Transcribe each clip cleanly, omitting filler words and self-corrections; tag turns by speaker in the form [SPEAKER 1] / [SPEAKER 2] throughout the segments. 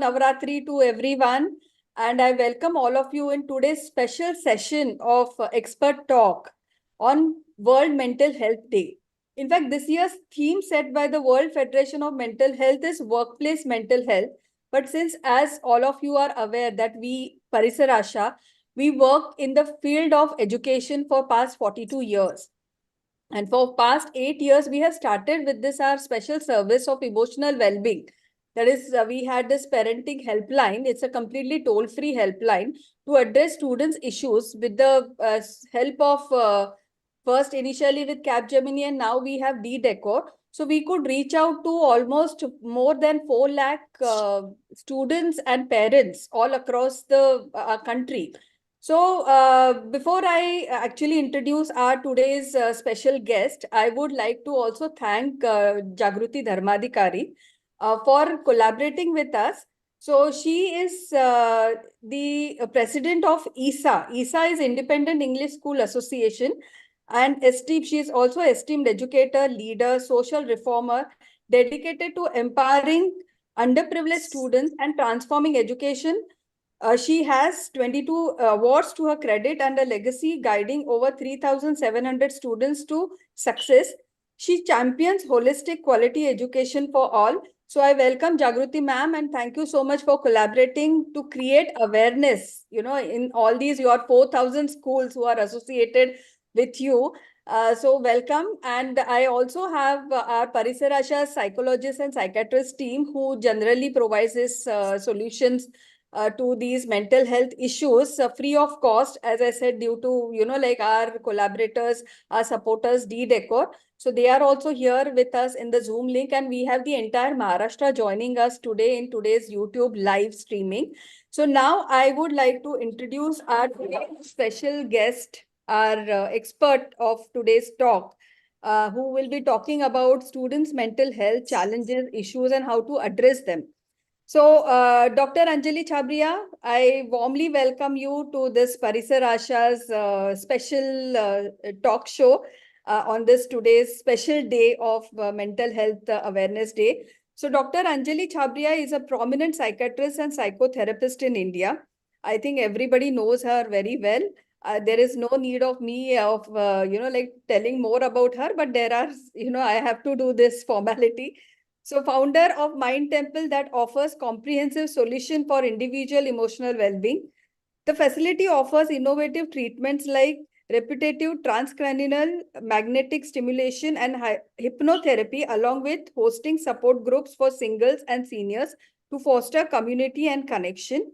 [SPEAKER 1] Navratri to everyone, and I welcome all of you in today's special session of Expert Talk on World Mental Health Day. In fact, this year's theme set by the World Federation of Mental Health is Workplace Mental Health. But since, as all of you are aware, that we, Parisar Asha, we work in the field of education for past 42 years. And for past 8 years, we have started with this our special service of emotional well-being. That is, we had this parenting helpline. It's a completely toll-free helpline to address students' issues with the help of first initially with Capgemini, and now we have D-Decor. So we could reach out to almost more than 4 lakh students and parents all across the country. So, before I actually introduce our today's special guest, I would like to also thank Jagruti Dharmadhikari for collaborating with us. So, she is the president of ISA. ISA is Independent English School Association, and she is also esteemed educator, leader, social reformer, dedicated to empowering underprivileged students and transforming education. She has 22 awards to her credit and a legacy guiding over 3,700 students to success. She champions holistic quality education for all. So I welcome Jagruti ma'am, and thank you so much for collaborating to create awareness, in all these your 4,000 schools who are associated with you. So welcome. And I also have our Parisar Asha psychologist and psychiatrist team who generally provides this solutions to these mental health issues free of cost, as I said, due to, like our collaborators, our supporters, D-Decor. So they are also here with us in the Zoom link, and we have the entire Maharashtra joining us today in today's YouTube live streaming. So now I would like to introduce our special guest, our expert of today's talk, who will be talking about students' mental health challenges, issues, and how to address them. So, Dr. Anjali Chhabria, I warmly welcome you to this Parisar Asha's special talk show on this today's special day of Mental Health Awareness Day. So, Dr. Anjali Chhabria is a prominent psychiatrist and psychotherapist in India. I think everybody knows her very well. There is no need of me of, like telling more about her, but there are, I have to do this formality. So, founder of Mind Temple that offers comprehensive solution for individual emotional well-being. The facility offers innovative treatments like repetitive transcranial magnetic stimulation and hypnotherapy, along with hosting support groups for singles and seniors to foster community and connection.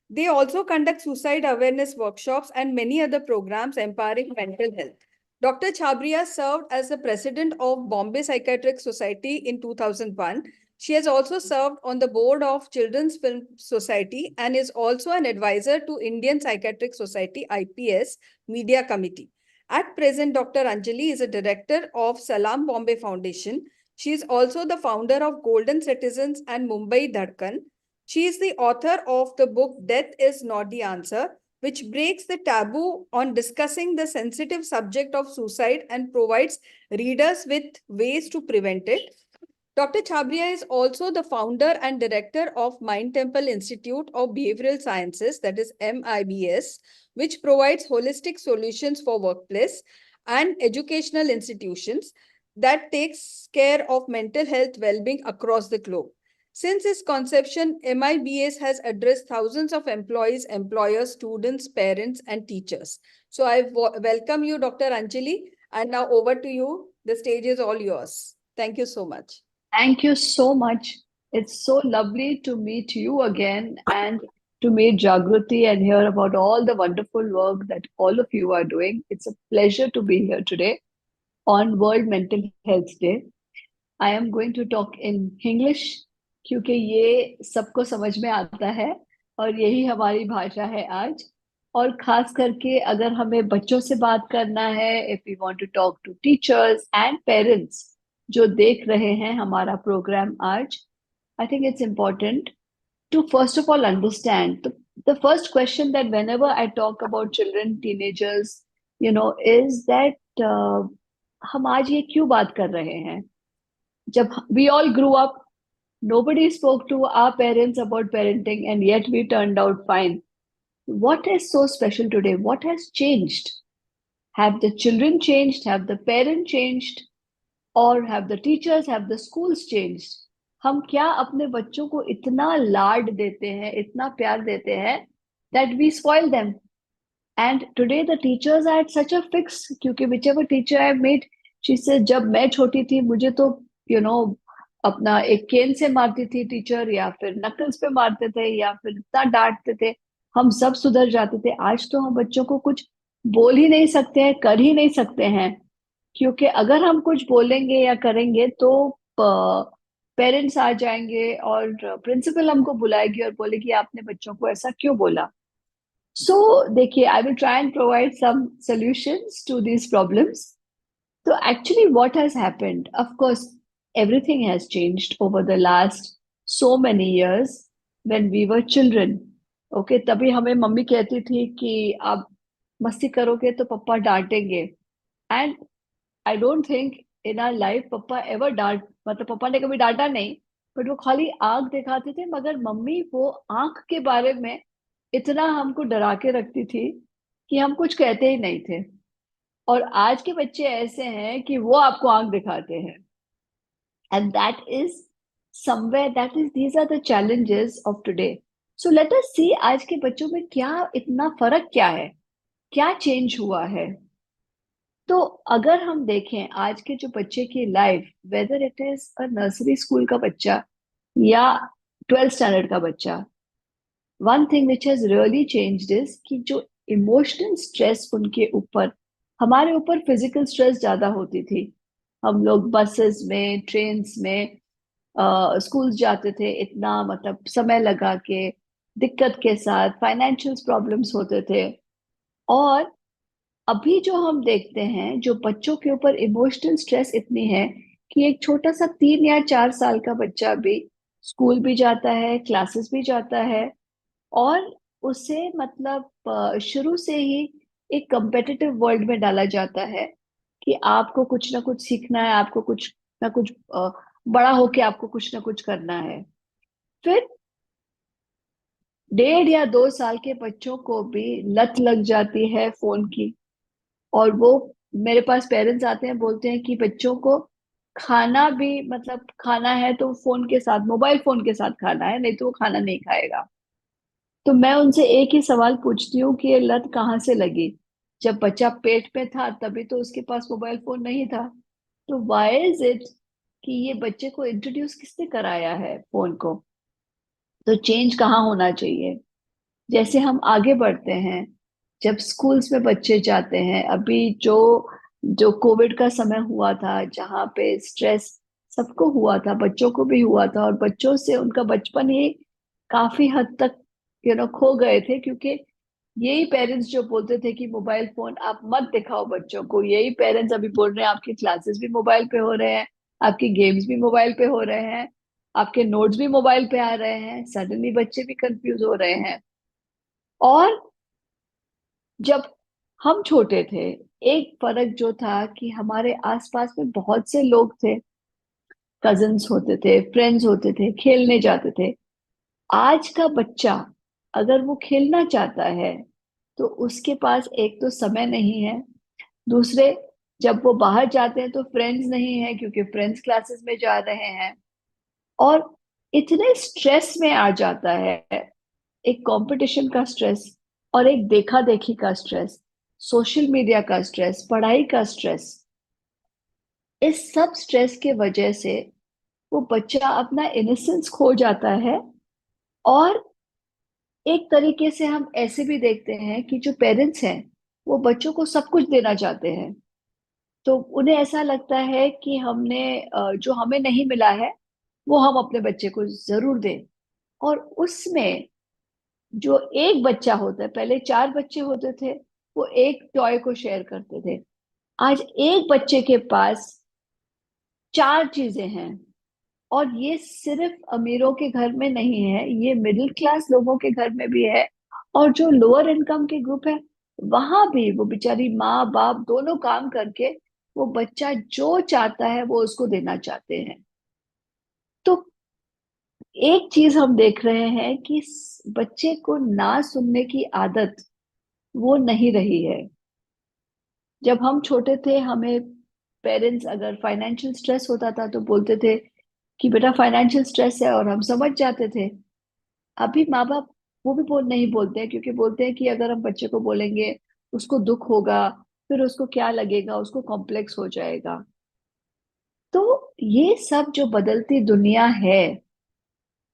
[SPEAKER 1] They also conduct suicide awareness workshops and many other programs empowering mental health. Dr. Chhabria served as the president of Bombay Psychiatric Society in 2001. She has also served on the board of Children's Film Society and is also an advisor to Indian Psychiatric Society IPS Media Committee. At present, Dr. Anjali is a director of Salam Bombay Foundation. She is also the founder of Golden Citizens and Mumbai Dhadkan. She is the author of the book Death is Not the Answer, which breaks the taboo on discussing the sensitive subject of suicide and provides readers with ways to prevent it. Dr. Chhabria is also the founder and director of Mind Temple Institute of Behavioral Sciences, that is MIBS, which provides holistic solutions for workplace and educational institutions that takes care of mental health well-being across the globe. Since its conception, MIBS has addressed thousands of employees, employers, students, parents, and teachers. So I welcome you, Dr. Anjali, and now over to you. The stage is all yours. Thank you so much.
[SPEAKER 2] Thank you so much. It's so lovely to meet you again and to meet Jagruti and hear about all the wonderful work that all of you are doing. It's a pleasure to be here today on World Mental Health Day. I am going to talk in English क्योंकि ये सबको समझ में आता है और यही हमारी भाषा है आज और खास करके अगर हमें बच्चों से बात करना है if we want to talk to teachers and parents जो देख रहे हैं हमारा प्रोग्राम आज I think it's important to first of all understand the first question that whenever I talk about children, teenagers, is that हम आज ये क्यों बात कर रहे हैं जब we all grew up Nobody spoke to our parents about parenting, and yet we turned out fine. What is so special today? What has changed? Have the children changed? Have the parents changed? Or have the teachers, have the schools changed? हम क्या अपने बच्चों को इतना लाड देते हैं, इतना प्यार देते हैं, that we spoil them. And today the teachers are at such a fix, क्योंकि whichever teacher I meet, she says जब मैं छोटी थी मुझे तो you know अपना एक केन से मारती थी टीचर, या फिर नकल्स पे मारते थे, या फिर इतना डांटते थे, हम सब सुधर जाते थे। आज तो हम बच्चों को कुछ बोल ही नहीं सकते हैं, कर ही नहीं सकते हैं, क्योंकि अगर हम कुछ बोलेंगे या करेंगे तो पेरेंट्स आ जाएंगे और प्रिंसिपल हमको बुलाएगी और बोलेगी आपने बच्चों को ऐसा क्यों बोला। सो देखिए, I will try and provide some solutions to these problems. So actually, what has happened? Of course, everything has changed over the last so many years. When we were children, okay, तभी हमें mummy कहती थी कि आप मस्ती करोगे तो पापा डांटेंगे। And I don't think in our life पापा एवर डांट, मतलब पापा ने कभी डांटा नहीं, बट वो खाली आंख दिखाते थे। मगर मम्मी वो आंख के बारे में इतना हमको डरा के रखती थी कि हम कुछ कहते ही नहीं थे। और आज के बच्चे ऐसे हैं कि वो आपको आंख दिखाते हैं। And that is somewhere, that is, these are the challenges of today. So let us see आज के बच्चों में क्या इतना फर्क क्या है, क्या चेंज हुआ है। तो अगर हम देखें आज के जो बच्चे की life, whether it is a nursery school का बच्चा या 12th स्टैंडर्ड का बच्चा, one thing which has really changed is कि जो इमोशनल स्ट्रेस उनके ऊपर, हमारे ऊपर फिजिकल स्ट्रेस ज्यादा होती थी। हम लोग बसेस में, ट्रेन्स में स्कूल जाते थे, इतना मतलब समय लगा के, दिक्कत के साथ, फाइनेंशियल प्रॉब्लम्स होते थे। और अभी जो हम देखते हैं, जो बच्चों के ऊपर इमोशनल स्ट्रेस इतनी है कि एक छोटा सा 3 या 4 साल का बच्चा भी स्कूल भी जाता है, क्लासेस भी जाता है, और उसे मतलब शुरू से ही एक कंपेटिटिव वर्ल्ड में डाला जाता है कि आपको कुछ ना कुछ सीखना है, आपको कुछ ना कुछ बड़ा होके आपको कुछ ना कुछ करना है। फिर 1.5 या 2 साल के बच्चों को भी लत लग जाती है फोन की। और वो मेरे पास पेरेंट्स आते हैं, बोलते हैं कि बच्चों को खाना भी, मतलब खाना है तो फोन के साथ, मोबाइल फोन के साथ खाना है, नहीं तो वो खाना नहीं खाएगा। तो मैं उनसे एक ही सवाल पूछती हूँ कि ये लत कहाँ से लगी। जब बच्चा पेट में था तभी तो उसके पास मोबाइल फोन नहीं था। तो व्हाई इज इट कि ये बच्चे को इंट्रोड्यूस किसने कराया है फोन को। तो चेंज कहाँ होना चाहिए। जैसे हम आगे बढ़ते हैं, जब स्कूल्स में बच्चे जाते हैं, अभी जो जो कोविड का समय हुआ था, जहाँ पे स्ट्रेस सबको हुआ था, बच्चों को भी हुआ था, और बच्चों से उनका बचपन ही काफी हद तक खो गए थे, क्योंकि यही पेरेंट्स जो बोलते थे कि मोबाइल फोन आप मत दिखाओ बच्चों को, यही पेरेंट्स अभी बोल रहे हैं आपकी क्लासेस भी मोबाइल पे हो रहे हैं, आपकी गेम्स भी मोबाइल पे हो रहे हैं, आपके नोट्स भी मोबाइल पे आ रहे हैं। सडनली बच्चे भी कंफ्यूज हो रहे हैं। और जब हम छोटे थे, एक फर्क जो था कि हमारे आसपास में बहुत से लोग थे, कजिन्स होते थे, फ्रेंड्स होते थे, खेलने जाते थे। आज का बच्चा अगर वो खेलना चाहता है तो उसके पास एक तो समय नहीं है, दूसरे जब वो बाहर जाते हैं तो फ्रेंड्स नहीं है, क्योंकि फ्रेंड्स क्लासेस में जा रहे हैं। और इतने स्ट्रेस में आ जाता है, एक कंपटीशन का स्ट्रेस, और एक देखा देखी का स्ट्रेस, सोशल मीडिया का स्ट्रेस, पढ़ाई का स्ट्रेस। इस सब स्ट्रेस के वजह से वो बच्चा अपना इनोसेंस खो जाता है। और एक तरीके से हम ऐसे भी देखते हैं कि जो पेरेंट्स हैं वो बच्चों को सब कुछ देना चाहते हैं। तो उन्हें ऐसा लगता है कि हमने जो हमें नहीं मिला है वो हम अपने बच्चे को जरूर दें। और उसमें जो एक बच्चा होता है, पहले 4 बच्चे होते थे, वो एक टॉय को शेयर करते थे। आज एक बच्चे के पास 4 चीजें हैं। और ये सिर्फ अमीरों के घर में नहीं है, ये मिडिल क्लास लोगों के घर में भी है। और जो लोअर इनकम के ग्रुप है, वहां भी वो बेचारी माँ बाप दोनों काम करके वो बच्चा जो चाहता है वो उसको देना चाहते हैं। तो एक चीज हम देख रहे हैं कि बच्चे को ना सुनने की आदत वो नहीं रही है। जब हम छोटे थे, हमें पेरेंट्स अगर फाइनेंशियल स्ट्रेस होता था तो बोलते थे कि बेटा फाइनेंशियल स्ट्रेस है, और हम समझ जाते थे। अभी माँ बाप वो भी नहीं बोलते हैं, क्योंकि बोलते हैं कि अगर हम बच्चे को बोलेंगे उसको दुख होगा, फिर उसको क्या लगेगा, उसको कॉम्प्लेक्स हो जाएगा। तो ये सब जो बदलती दुनिया है,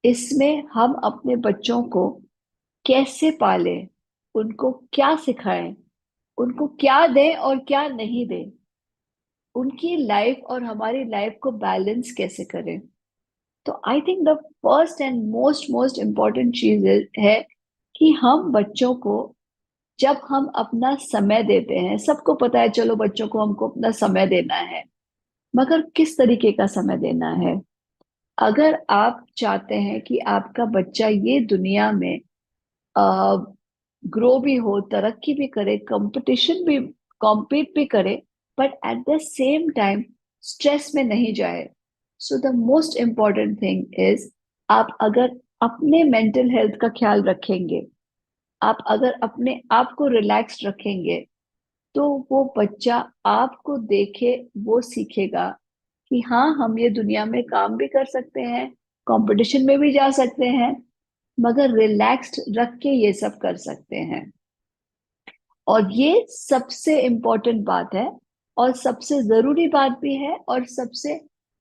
[SPEAKER 2] इसमें हम अपने बच्चों को कैसे पालें, उनको क्या सिखाएं, उनको क्या दें और क्या नहीं दें, उनकी लाइफ और हमारी लाइफ को बैलेंस कैसे करें। तो I think the first and most most important चीज है कि हम बच्चों को, जब हम अपना समय देते हैं, सबको पता है चलो बच्चों को हमको अपना समय देना है, मगर किस तरीके का समय देना है। अगर आप चाहते हैं कि आपका बच्चा ये दुनिया में ग्रो भी हो, तरक्की भी करे, कंपटीशन भी, कॉम्पीट भी करे, but at the same time stress में नहीं जाए, so the most important thing is, आप अगर अपने मेंटल हेल्थ का ख्याल रखेंगे, आप अगर अपने आप को रिलैक्स्ड रखेंगे, तो वो बच्चा आपको देखे वो सीखेगा कि हाँ, हम ये दुनिया में काम भी कर सकते हैं, कंपटीशन में भी जा सकते हैं, मगर रिलैक्स्ड रख के ये सब कर सकते हैं। और ये सबसे इम्पोर्टेंट बात है, और सबसे जरूरी बात भी है, और सबसे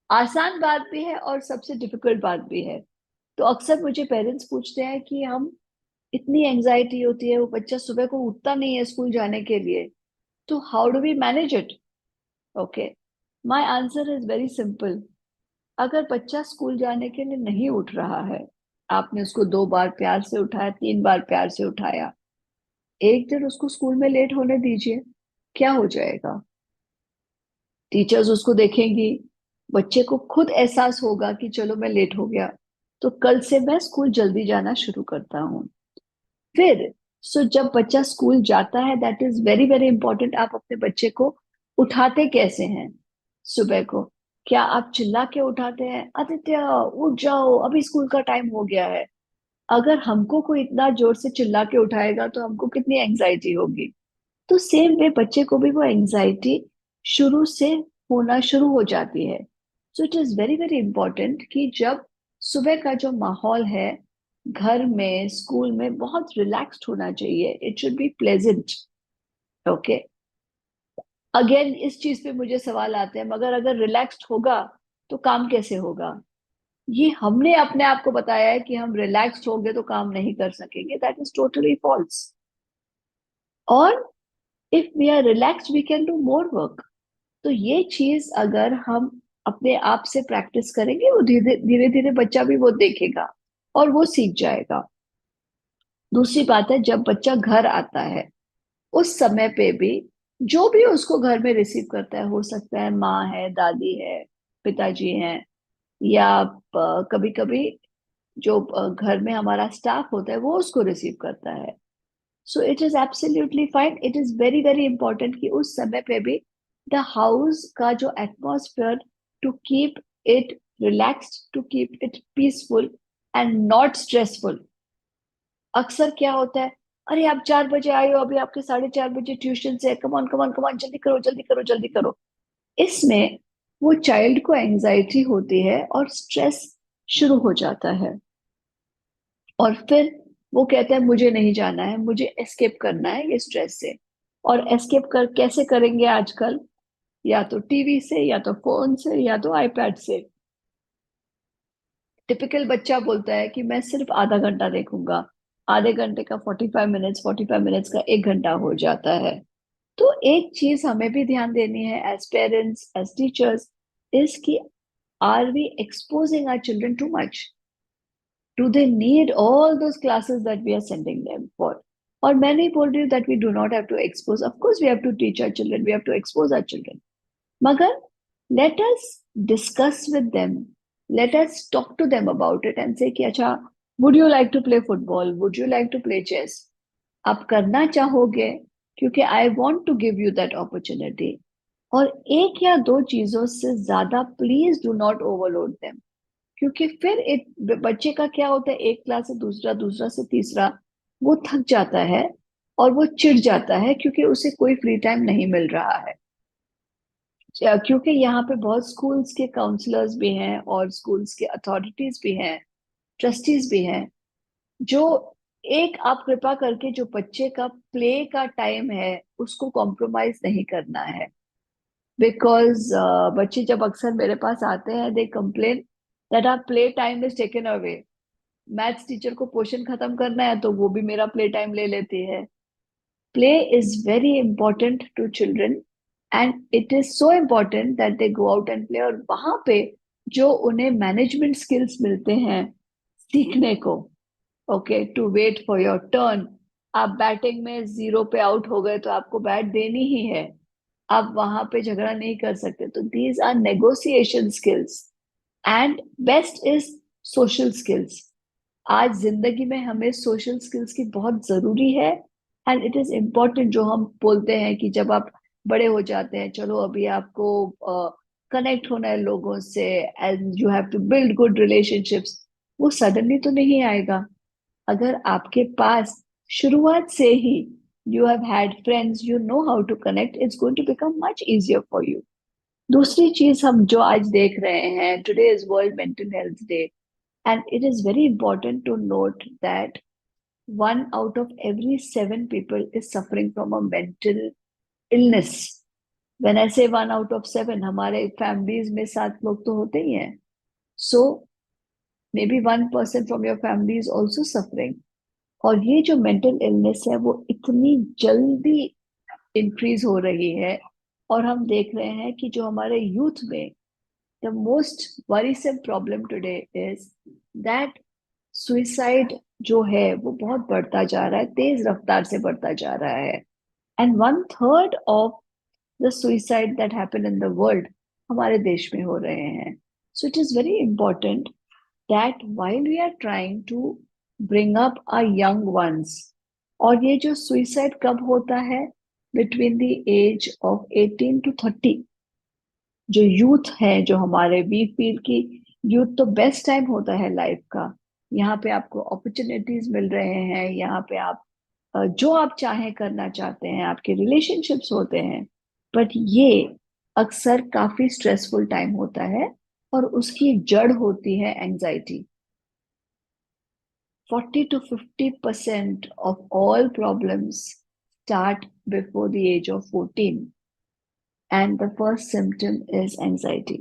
[SPEAKER 2] आसान बात भी है, और सबसे डिफिकल्ट बात भी है। तो अक्सर मुझे पेरेंट्स पूछते हैं कि हम, इतनी एंजाइटी होती है, वो बच्चा सुबह को उठता नहीं है स्कूल जाने के लिए, तो how do we manage it? Okay, my answer is very simple. अगर बच्चा स्कूल जाने के लिए नहीं उठ रहा है, आपने उसको 2 बार प्यार से उठाया, 3 बार प्यार से उठाया, एक दिन उसको स्कूल में लेट होने दीजिए, क्या हो जाएगा? टीचर्स उसको देखेंगी, बच्चे को खुद एहसास होगा कि चलो मैं लेट हो गया, तो कल से मैं स्कूल जल्दी जाना शुरू करता हूँ। फिर जब बच्चा स्कूल जाता है, that is very very important, आप अपने बच्चे को उठाते कैसे हैं सुबह को? क्या आप चिल्ला के उठाते हैं, आदित्य उठ जाओ अभी स्कूल का टाइम हो गया है? अगर हमको कोई इतना जोर से चिल्ला के उठाएगा तो हमको कितनी एंजाइटी होगी। तो सेम वे बच्चे को भी वो एंजाइटी शुरू से होना शुरू हो जाती है। So it is very very important कि जब सुबह का जो माहौल है, घर में, स्कूल में, बहुत रिलैक्स्ड होना चाहिए, it should be pleasant. Okay, again इस चीज पे मुझे सवाल आते हैं, मगर अगर रिलैक्स्ड होगा तो काम कैसे होगा? ये हमने अपने आप को बताया है कि हम रिलैक्स्ड होंगे तो काम नहीं कर सकेंगे, दैट इज टोटली फॉल्स। और if we are relaxed we can do more work. तो ये चीज अगर हम अपने आप से प्रैक्टिस करेंगे, वो धीरे धीरे धीरे बच्चा भी वो देखेगा और वो सीख जाएगा। दूसरी बात है, जब बच्चा घर आता है, उस समय पे भी जो भी उसको घर में रिसीव करता है, हो सकता है माँ है, दादी है, पिताजी हैं, या कभी कभी जो घर में हमारा स्टाफ होता है वो उसको रिसीव करता है। So it is absolutely fine, it is very very important कि उस समय पे भी द हाउस का जो atmosphere, to keep it relaxed, to keep it peaceful and not stressful. अक्सर क्या होता है, अरे आप 4 बजे आए हो, अभी आपके 4:30 बजे ट्यूशन से, कमान कमान कमान, जल्दी करो जल्दी करो जल्दी करो। इसमें वो चाइल्ड को एंजाइटी होती है और स्ट्रेस शुरू हो जाता है, और फिर वो कहता है मुझे नहीं जाना है, मुझे एस्केप करना है ये स्ट्रेस से। और एस्केप कर कैसे करेंगे आजकल? या तो टीवी से, या तो फोन से, या तो आईपैड से। टिपिकल बच्चा बोलता है कि मैं सिर्फ आधा घंटा देखूंगा, आधे घंटे का 45 मिनट्स, 45 मिनट्स का 1 घंटा हो जाता है। तो एक चीज हमें भी ध्यान देनी है as parents, as teachers, is कि are we exposing our children too much? Do they need all those classes that we are sending them for? और मैं नहीं बोल रही हूँ that we do not have to expose. Of course, we have to teach our children. We have to expose our children. मगर let us discuss with them. Let us talk to them about it and say कि अच्छा, would you like to play football? Would you like to play chess? आप करना चाहोगे, क्योंकि I want to give you that opportunity. और एक या दो चीजों से ज्यादा please do not overload them, क्योंकि फिर एक बच्चे का क्या होता है, एक क्लास से दूसरा, दूसरा से तीसरा, वो थक जाता है और वो चिढ़ जाता है क्योंकि उसे कोई फ्री टाइम नहीं मिल रहा है। क्योंकि यहाँ पे बहुत स्कूल्स के काउंसलर्स भी हैं और स्कूल्स के अथॉरिटीज भी हैं, ट्रस्टीज भी हैं, जो एक आप कृपा करके जो बच्चे का प्ले का टाइम है उसको कॉम्प्रोमाइज नहीं करना है। बिकॉज बच्चे जब अक्सर मेरे पास आते हैं, they complain that our play time is taken away. Maths teacher को पोर्शन खत्म करना है तो वो भी मेरा प्ले टाइम ले लेती है। Play is very important to children and it is so important that they go out and play। और वहां पे जो उन्हें मैनेजमेंट स्किल्स मिलते हैं सीखने को, okay, to wait for your turn. आप बैटिंग में जीरो पे आउट हो गए तो आपको बैट देनी ही है, आप वहां पे झगड़ा नहीं कर सकते। तो these are negotiation skills and best is social skills. आज जिंदगी में हमें सोशल स्किल्स की बहुत जरूरी है एंड इट इज इम्पोर्टेंट। जो हम बोलते हैं कि जब आप बड़े हो जाते हैं, चलो अभी आपको कनेक्ट होना है लोगों से and you have to build good relationships, वो सडनली तो नहीं आएगा। अगर आपके पास शुरुआत से ही you have had friends, you know how to connect, it's going to become much easier for you. दूसरी चीज हम जो आज देख रहे हैं, today is World Mental Health Day and it is very important to note that 1 out of every 7 people is suffering from a mental illness। when I say 1 out of 7, हमारे families में 7 लोग तो होते ही हैं। so maybe 1 person from your family is also suffering। और ये जो mental illness है वो इतनी जल्दी इंक्रीज हो रही है। और हम देख रहे हैं कि जो हमारे यूथ में the most worrisome problem today is that suicide जो है वो बहुत बढ़ता जा रहा है, तेज रफ्तार से बढ़ता जा रहा है। And 1/3 of the suicide that happen in the world हमारे देश में हो रहे हैं। सो it is very important that while we are trying to bring up our young ones। और ये जो सुइसाइड कब होता है, between the age of 18 to 30। जो यूथ है, जो हमारे, वी फील की यूथ तो बेस्ट टाइम होता है लाइफ का। यहाँ पे आपको अपॉर्चुनिटीज मिल रहे हैं, यहाँ पे आप जो आप चाहें करना चाहते हैं, आपके रिलेशनशिप्स होते हैं। बट ये अक्सर काफी स्ट्रेसफुल टाइम होता है और उसकी जड़ होती है anxiety. 40 to 50% of all problems start before the age of 14 and the first symptom is anxiety।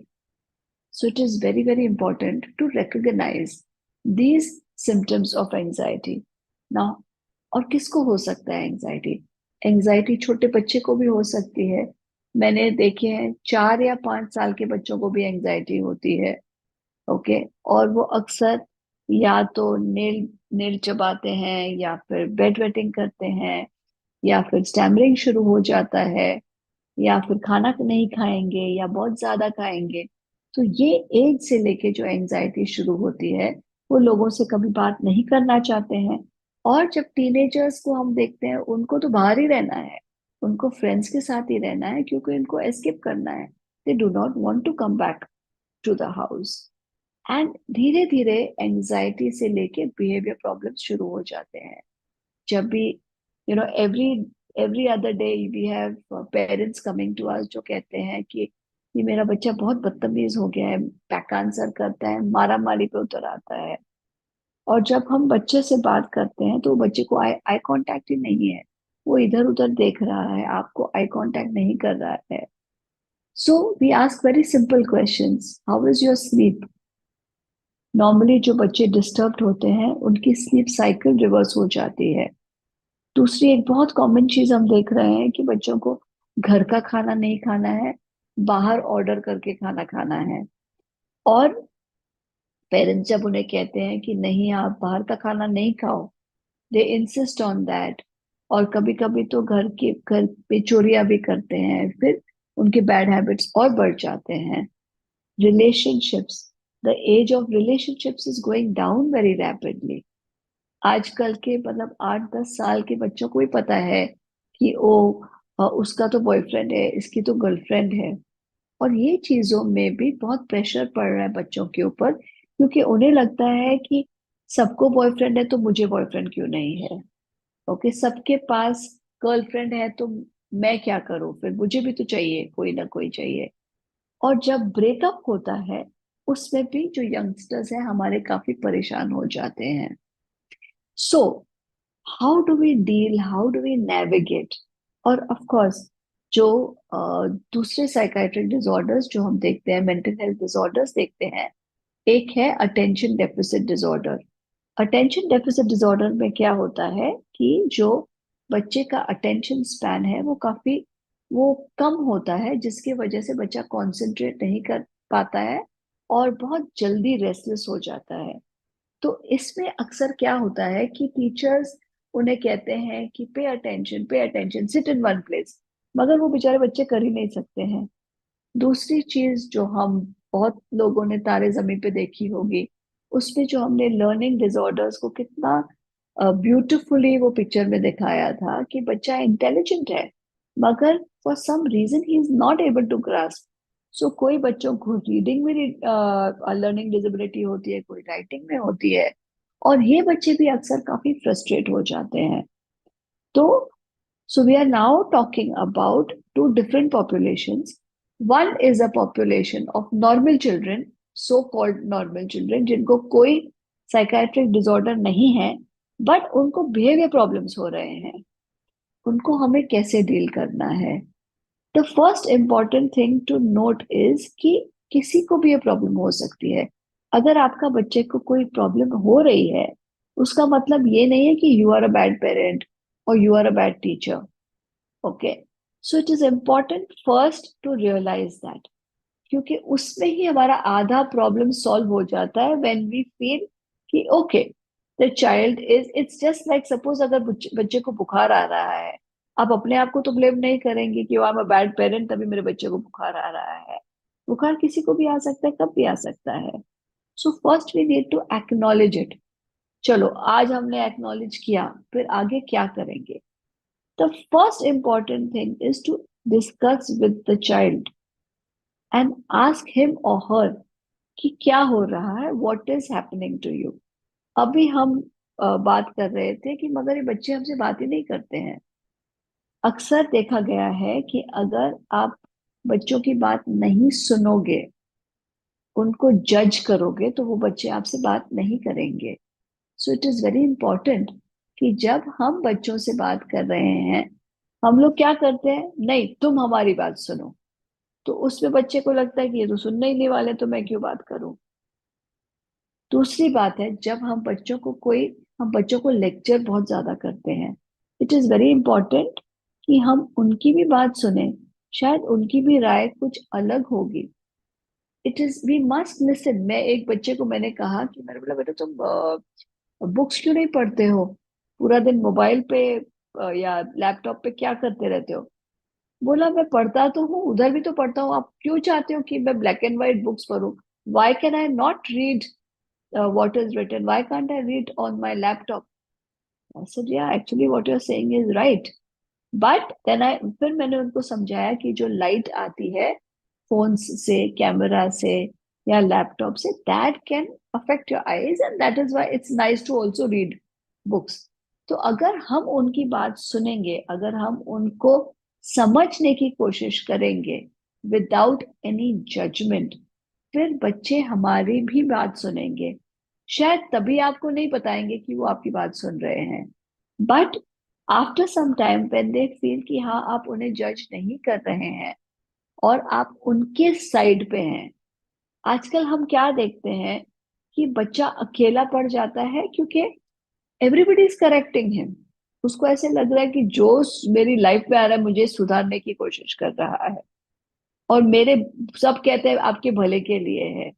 [SPEAKER 2] So it is very, very important to recognize these symptoms of anxiety. Now, और किसको हो सकता है एंजाइटी? एंजाइटी छोटे बच्चे को भी हो सकती है। मैंने देखे हैं 4 या 5 साल के बच्चों को भी एंजाइटी होती है। ओके, और वो अक्सर या तो नेल नेल चबाते हैं या फिर बेड वेटिंग करते हैं या फिर स्टैमरिंग शुरू हो जाता है या फिर खाना नहीं खाएंगे या बहुत ज्यादा खाएंगे। तो ये एज से लेके जो एंजाइटी शुरू होती है, वो लोगों से कभी बात नहीं करना चाहते हैं। और जब टीनेजर्स को हम देखते हैं, उनको तो बाहर ही रहना है, उनको फ्रेंड्स के साथ ही रहना है क्योंकि उनको एस्केप करना है। They do not want to come back to the house. And धीरे धीरे एंजाइटी से लेके बिहेवियर प्रॉब्लम्स शुरू हो जाते हैं। जब भी every every other day we have parents coming to us जो कहते हैं कि ये मेरा बच्चा बहुत बदतमीज हो गया है, बैक आंसर करता है, मारा मारी पे उतर आता है। और जब हम बच्चे से बात करते हैं तो बच्चे को आई आई कांटेक्ट ही नहीं है, वो इधर उधर देख रहा है, आपको आई कांटेक्ट नहीं कर रहा है। So we ask very simple questions, how is your sleep? Normally जो बच्चे डिस्टर्ब्ड होते हैं उनकी स्लीप साइकिल रिवर्स हो जाती है। दूसरी एक बहुत कॉमन चीज हम देख रहे हैं कि बच्चों को घर का खाना नहीं खाना है, बाहर ऑर्डर करके खाना खाना है। और पेरेंट्स जब उन्हें कहते हैं कि नहीं आप बाहर का खाना नहीं खाओ, दे इंसिस्ट ऑन दैट। और कभी कभी तो घर पे चोरियां भी करते हैं, फिर उनके बैड हैबिट्स और बढ़ जाते हैं। Relationships, the age of relationships is going down very rapidly. आजकल के मतलब 8-10 साल के बच्चों को ही पता है कि उसका तो बॉयफ्रेंड है, इसकी तो गर्लफ्रेंड है। और ये चीजों में भी बहुत प्रेशर पड़ रहा है बच्चों के ऊपर क्योंकि उन्हें लगता है कि सबको बॉयफ्रेंड है तो मुझे बॉयफ्रेंड क्यों नहीं है। ओके, सबके पास गर्लफ्रेंड है तो मैं क्या करूं, फिर मुझे भी तो चाहिए, कोई ना कोई चाहिए। और जब ब्रेकअप होता है, उसमें भी जो यंगस्टर्स हैं हमारे काफी परेशान हो जाते हैं। So how do we deal, how do we navigate. और ऑफ कोर्स जो दूसरे साइकाइट्रिक डिसऑर्डर्स जो हम देखते हैं, मेंटल हेल्थ डिसऑर्डर्स देखते हैं, एक है attention deficit disorder. Attention deficit disorder में क्या होता है कि जो बच्चे का अटेंशन स्पैन है वो कम होता है, जिसकी वजह से बच्चा कंसंट्रेट नहीं कर पाता है और बहुत जल्दी रेस्टलेस हो जाता है। तो इसमें अक्सर क्या होता है कि टीचर्स उन्हें कहते हैं कि pay attention, sit in one place, मगर वो बेचारे बच्चे कर ही नहीं सकते हैं। दूसरी चीज जो हम बहुत लोगों ने तारे जमीन पे देखी होगी, उसमें जो हमने लर्निंग डिसऑर्डर्स को कितना ब्यूटिफुली वो पिक्चर में दिखाया था कि बच्चा इंटेलिजेंट है, मगर for some reason he is not able to grasp. So कोई बच्चों को रीडिंग में लर्निंग डिसेबिलिटी होती है, कोई राइटिंग में होती है, और ये बच्चे भी अक्सर काफी फ्रस्ट्रेट हो जाते हैं। तो so we are now talking about two different populations. One is a population of normal children, so-called normal children, जिनको कोई psychiatric disorder नहीं है, but उनको behavior problems हो रहे हैं। उनको हमें कैसे डील करना है? The first important thing to note is कि किसी को भी ये प्रॉब्लम हो सकती है। अगर आपका बच्चे को कोई प्रॉब्लम हो रही है, उसका मतलब ये नहीं है कि you are a bad parent और you are a bad teacher. Okay, so it is important first to realize that, क्योंकि उसमें ही हमारा आधा प्रॉब्लम सॉल्व हो जाता है व्हेन वी फील कि okay, the child is, it's just like suppose अगर बच्चे को बुखार आ रहा है, आप अपने आप को तो ब्लेम नहीं करेंगे कि I am a bad parent तभी मेरे बच्चे को बुखार आ रहा है। बुखार किसी को भी आ सकता है, कब भी आ सकता है। So first we need to acknowledge it. चलो, आज हमने एक्नॉलेज किया, फिर आगे क्या करेंगे? The first important thing is to discuss with the child and ask him or her कि क्या हो रहा है, what is happening to you। अभी हम बात कर रहे थे कि मगर ये बच्चे हमसे बात ही नहीं करते हैं। अक्सर देखा गया है कि अगर आप बच्चों की बात नहीं सुनोगे, उनको जज करोगे, तो वो बच्चे आपसे बात नहीं करेंगे। सो इट इज वेरी इंपॉर्टेंट कि जब हम बच्चों से बात कर रहे हैं, हम लोग क्या करते हैं, नहीं तुम हमारी बात सुनो। तो उसमें बच्चे को लगता है कि ये तो सुनने ही नहीं वाले, तो मैं क्यों बात करूं। दूसरी बात है, जब हम बच्चों को लेक्चर बहुत ज्यादा करते हैं, इट इज वेरी इंपॉर्टेंट कि हम उनकी भी बात सुने। शायद उनकी भी राय कुछ अलग होगी। It is we must listen. मैं एक बच्चे को मैंने कहा कि, मैंने बोला बेटा तुम बुक्स क्यों नहीं पढ़ते हो, पूरा दिन मोबाइल पे या लैपटॉप पे क्या करते रहते हो। बोला मैं पढ़ता तो हूँ, उधर भी तो पढ़ता हूँ, आप क्यों चाहते हो कि मैं ब्लैक एंड व्हाइट बुक्स पढूं। Why can I not read what is written, why can't I read on my laptop? I said yeah, actually what you're saying is right, but then I फिर मैंने उनको समझाया कि जो light आती है phone से, कैमरा से या लैपटॉप से, that can affect your eyes and that is why it's nice to also read books. तो अगर हम उनकी बात सुनेंगे, अगर हम उनको समझने की कोशिश करेंगे विदाउट एनी जजमेंट, फिर बच्चे हमारी भी बात सुनेंगे। शायद तभी आपको नहीं बताएंगे कि वो आपकी बात सुन रहे हैं, but after some time when they feel कि हाँ आप उन्हें जज नहीं कर रहे हैं और आप उनके साइड पे हैं। आजकल हम क्या देखते हैं कि बच्चा अकेला पड़ जाता है क्योंकि एवरीबडी इज करेक्टिंग हिम। उसको ऐसे लग रहा है कि जो मेरी लाइफ में आ रहा है मुझे सुधारने की कोशिश कर रहा है, और मेरे सब कहते हैं आपके भले के लिए है।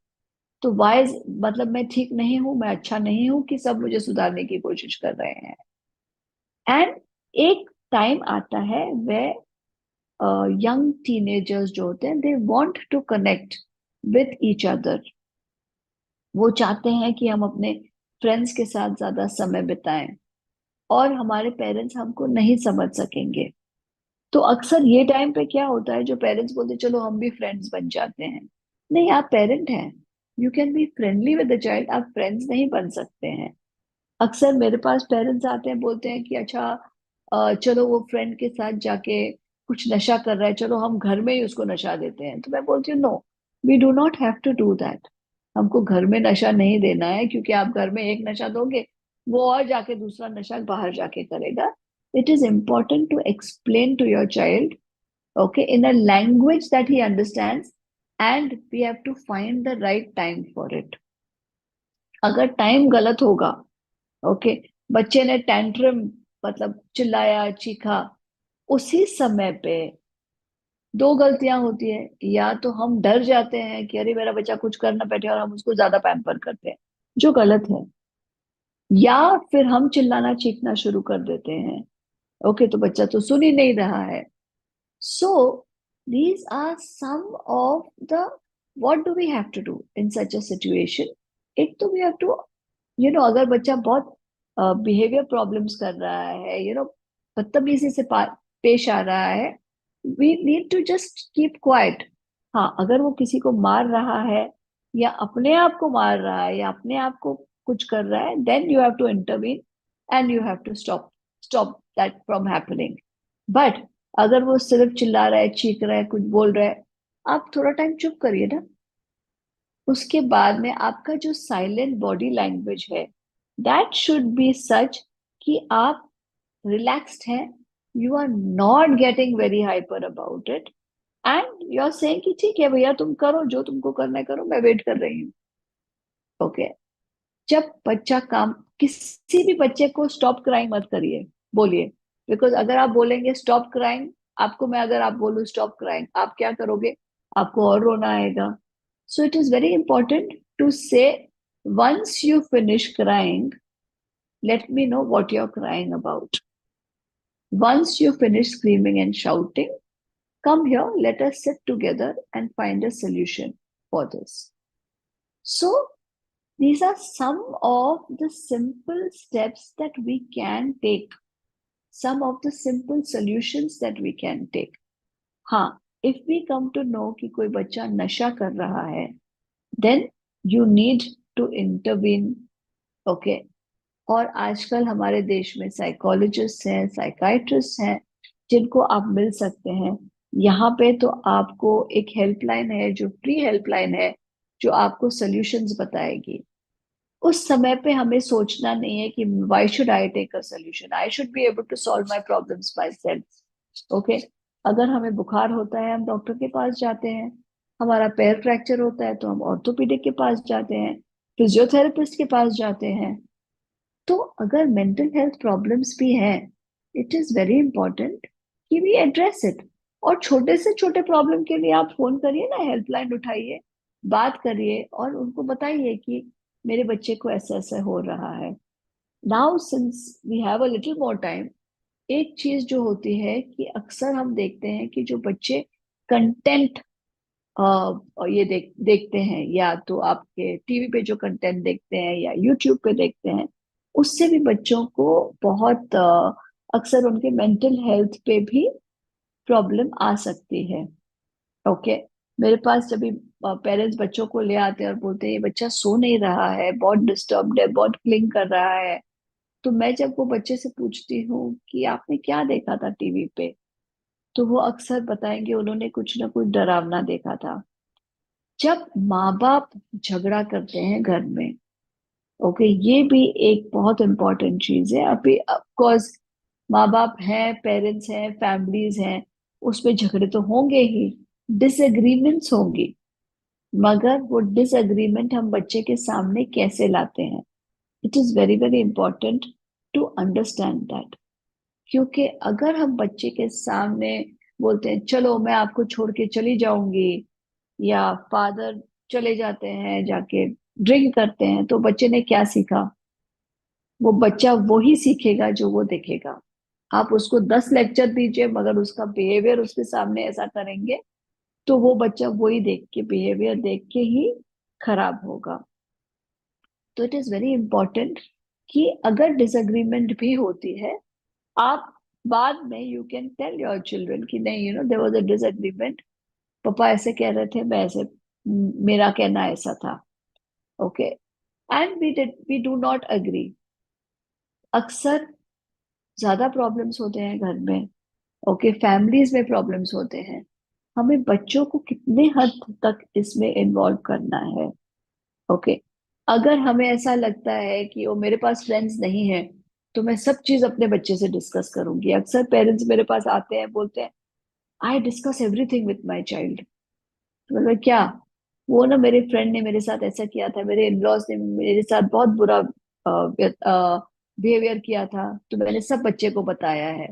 [SPEAKER 2] तो वाइज मतलब मैं ठीक नहीं हूं, मैं अच्छा नहीं हूं कि सब मुझे सुधारने की कोशिश कर रहे हैं। एंड एक टाइम आता है वे यंग टीनेजर्स जो होते हैं, they want to connect with each other. वो चाहते हैं कि हम अपने फ्रेंड्स के साथ ज्यादा समय बिताएं, और हमारे पेरेंट्स हमको नहीं समझ सकेंगे। तो अक्सर ये टाइम पे क्या होता है, जो पेरेंट्स बोलते हैं चलो हम भी फ्रेंड्स बन जाते हैं। नहीं, आप पेरेंट हैं, you can be friendly with the child, आप फ्रेंड्स नहीं बन सकते हैं। अक्सर मेरे पास पेरेंट्स आते हैं, बोलते हैं कि अच्छा चलो वो फ्रेंड के साथ जाके कुछ नशा कर रहा है, चलो हम घर में ही उसको नशा देते हैं। तो मैं बोलती हूँ no, we do not have to do that. हमको घर में नशा नहीं देना है, क्योंकि आप घर में एक नशा दोगे, वो और जाके दूसरा नशा बाहर जाके करेगा। It is important to explain to your child, okay, in a language that he understands, and we have to find the right time for it. अगर टाइम गलत होगा, ओके, बच्चे ने टेंट्रम मतलब चिल्लाया चीखा, उसी समय पे दो गलतियां होती है। या तो हम डर जाते हैं कि अरे मेरा बच्चा कुछ कर ना बैठे, और हम उसको ज्यादा पैम्पर करते हैं, जो गलत है। या फिर हम चिल्लाना चीखना शुरू कर देते हैं, ओके, तो बच्चा तो सुन ही नहीं रहा है। So these are some of the what do we have to do in such a situation? एक तो we have to, अगर बच्चा बहुत बिहेवियर प्रॉब्लम्स कर रहा है, बदतमीजी से पेश आ रहा है, we need to just keep quiet. हाँ, अगर वो किसी को मार रहा है, या अपने आप को मार रहा है, या अपने आप को कुछ कर रहा है, then you have to intervene and you have to stop that from happening. But अगर वो सिर्फ चिल्ला रहा है, चीख रहा है, कुछ बोल रहा है, आप थोड़ा टाइम चुप करिए ना। उसके बाद में आपका जो साइलेंट बॉडी लैंग्वेज है, दैट शुड बी सच कि आप रिलैक्स्ड हैं, you are not getting very hyper about it, and you are saying कि ठीक है भैया, तुम करो जो तुमको करना है, करो, मैं वेट कर रही हूँ। ओके। जब बच्चा काम, किसी भी बच्चे को स्टॉप क्राइंग मत करिए, बोलिए। बिकॉज अगर आप बोलेंगे स्टॉप क्राइंग, आपको मैं अगर आप बोलूं स्टॉप क्राइंग, आप क्या करोगे? आपको और रोना आएगा। So it is very important to say, once you finish crying, let me know what you're crying about. Once you finish screaming and shouting, come here, let us sit together and find a solution for this. So, these are some of the simple steps that we can take, some of the simple solutions that we can take. हाँ, if we come to know कि कोई बच्चा नशा कर रहा है, then you need to intervene, okay? और आजकल हमारे देश में साइकोलॉजिस्ट हैं, साइकाइट्रिस्ट हैं, जिनको आप मिल सकते हैं। यहाँ पे तो आपको एक हेल्पलाइन है, जो फ्री हेल्पलाइन है, जो आपको सॉल्यूशंस बताएगी। उस समय पे हमें सोचना नहीं है कि why should I take a solution, I should be able to solve my problems by self. Okay. अगर हमें बुखार होता है, हम डॉक्टर के पास जाते हैं। हमारा पैर फ्रैक्चर होता है, तो हम ऑर्थोपेडिक के पास जाते हैं, फिजियोथेरेपिस्ट के पास जाते हैं। तो अगर मेंटल हेल्थ प्रॉब्लम्स भी हैं, इट इज वेरी इंपॉर्टेंट कि वी एड्रेस इट। और छोटे से छोटे प्रॉब्लम के लिए आप फोन करिए ना, हेल्पलाइन उठाइए, बात करिए, और उनको बताइए कि मेरे बच्चे को ऐसा ऐसा हो रहा है। Now since we have a little more time, एक चीज जो होती है कि अक्सर हम देखते हैं कि जो बच्चे कंटेंट ये देखते हैं, या तो आपके टीवी पे जो कंटेंट देखते हैं, या यूट्यूब पे देखते हैं, उससे भी बच्चों को बहुत अक्सर उनके मेंटल हेल्थ पे भी प्रॉब्लम आ सकती है। ओके। मेरे पास जब भी पेरेंट्स बच्चों को ले आते हैं और बोलते हैं ये बच्चा सो नहीं रहा है, बहुत डिस्टर्ब्ड है, बहुत क्लिंग कर रहा है, तो मैं जब वो बच्चे से पूछती हूँ कि आपने क्या देखा था टीवी पे, तो वो अक्सर बताएंगे उन्होंने कुछ ना कुछ डरावना देखा था। जब माँ बाप झगड़ा करते हैं घर में, ओके, ये भी एक बहुत इंपॉर्टेंट चीज है। अभी ऑफकोर्स माँ बाप हैं, पेरेंट्स हैं, फैमिलीज हैं, उसमें झगड़े तो होंगे ही, डिसएग्रीमेंट्स होंगी, मगर वो डिसएग्रीमेंट हम बच्चे के सामने कैसे लाते हैं, it is very very important to understand that. क्योंकि अगर हम बच्चे के सामने बोलते हैं चलो मैं आपको छोड़ के चली जाऊंगी, या फादर चले जाते हैं जाके ड्रिंक करते हैं, तो बच्चे ने क्या सीखा? वो बच्चा वही सीखेगा जो वो देखेगा। आप उसको 10 लेक्चर दीजिए, मगर उसका बिहेवियर उसके सामने ऐसा करेंगे, तो वो बच्चा वही देख के, बिहेवियर देख के ही खराब होगा। तो इट इज वेरी इंपॉर्टेंट कि अगर डिसएग्रीमेंट भी होती है, आप बाद में you can tell your children कि नहीं, देयर वाज अ डिसएग्रीमेंट, पापा ऐसे कह रहे थे, मैं ऐसे, मेरा कहना ऐसा था। Okay, and we do not agree. अक्सर ज्यादा प्रॉब्लम्स होते हैं घर में, ओके, फैमिलीज में प्रॉब्लम्स होते हैं। हमें बच्चों को कितने हद तक इसमें इन्वॉल्व करना है, ओके। अगर हमें ऐसा लगता है कि वो मेरे पास फ्रेंड्स नहीं है, तो मैं सब चीज अपने बच्चे से डिस्कस करूंगी। अक्सर पेरेंट्स मेरे पास आते हैं, बोलते हैं I discuss everything with my child. तो मतलब क्या, वो ना मेरे फ्रेंड ने मेरे साथ ऐसा किया था, मेरे इन-लॉज ने मेरे साथ बहुत बुरा बिहेवियर किया था, तो मैंने सब बच्चे को बताया है।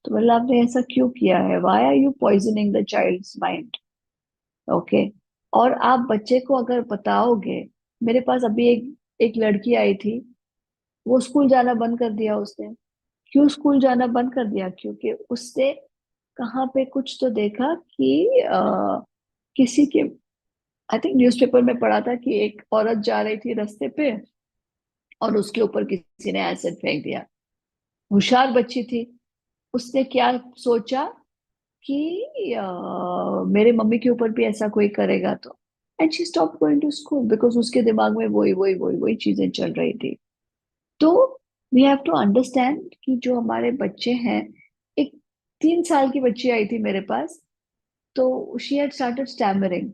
[SPEAKER 2] तो मतलब आपने ऐसा क्यों किया है? Why are you poisoning the child's mind? Okay. और आप बच्चे को अगर बताओगे, मेरे पास अभी एक एक लड़की आई थी, वो स्कूल जाना बंद कर दिया उसने। क्यों स्कूल जाना बंद कर दिया? क्योंकि उसने कहाँ पे कुछ तो देखा कि किसी के, आई थिंक न्यूज़पेपर में पढ़ा था कि एक औरत जा रही थी रास्ते पे और उसके ऊपर किसी ने एसिड फेंक दिया। होशियार बच्ची थी, उसने क्या सोचा कि मेरे मम्मी के ऊपर भी ऐसा कोई करेगा तो, and she stop going to school because उसके दिमाग में वही वही वही वही चीजें चल रही थी। तो वी हैव टू अंडरस्टैंड कि जो हमारे बच्चे हैं, एक 3 साल की बच्ची आई थी मेरे पास, तो शी हैड स्टार्टेड स्टैमरिंग।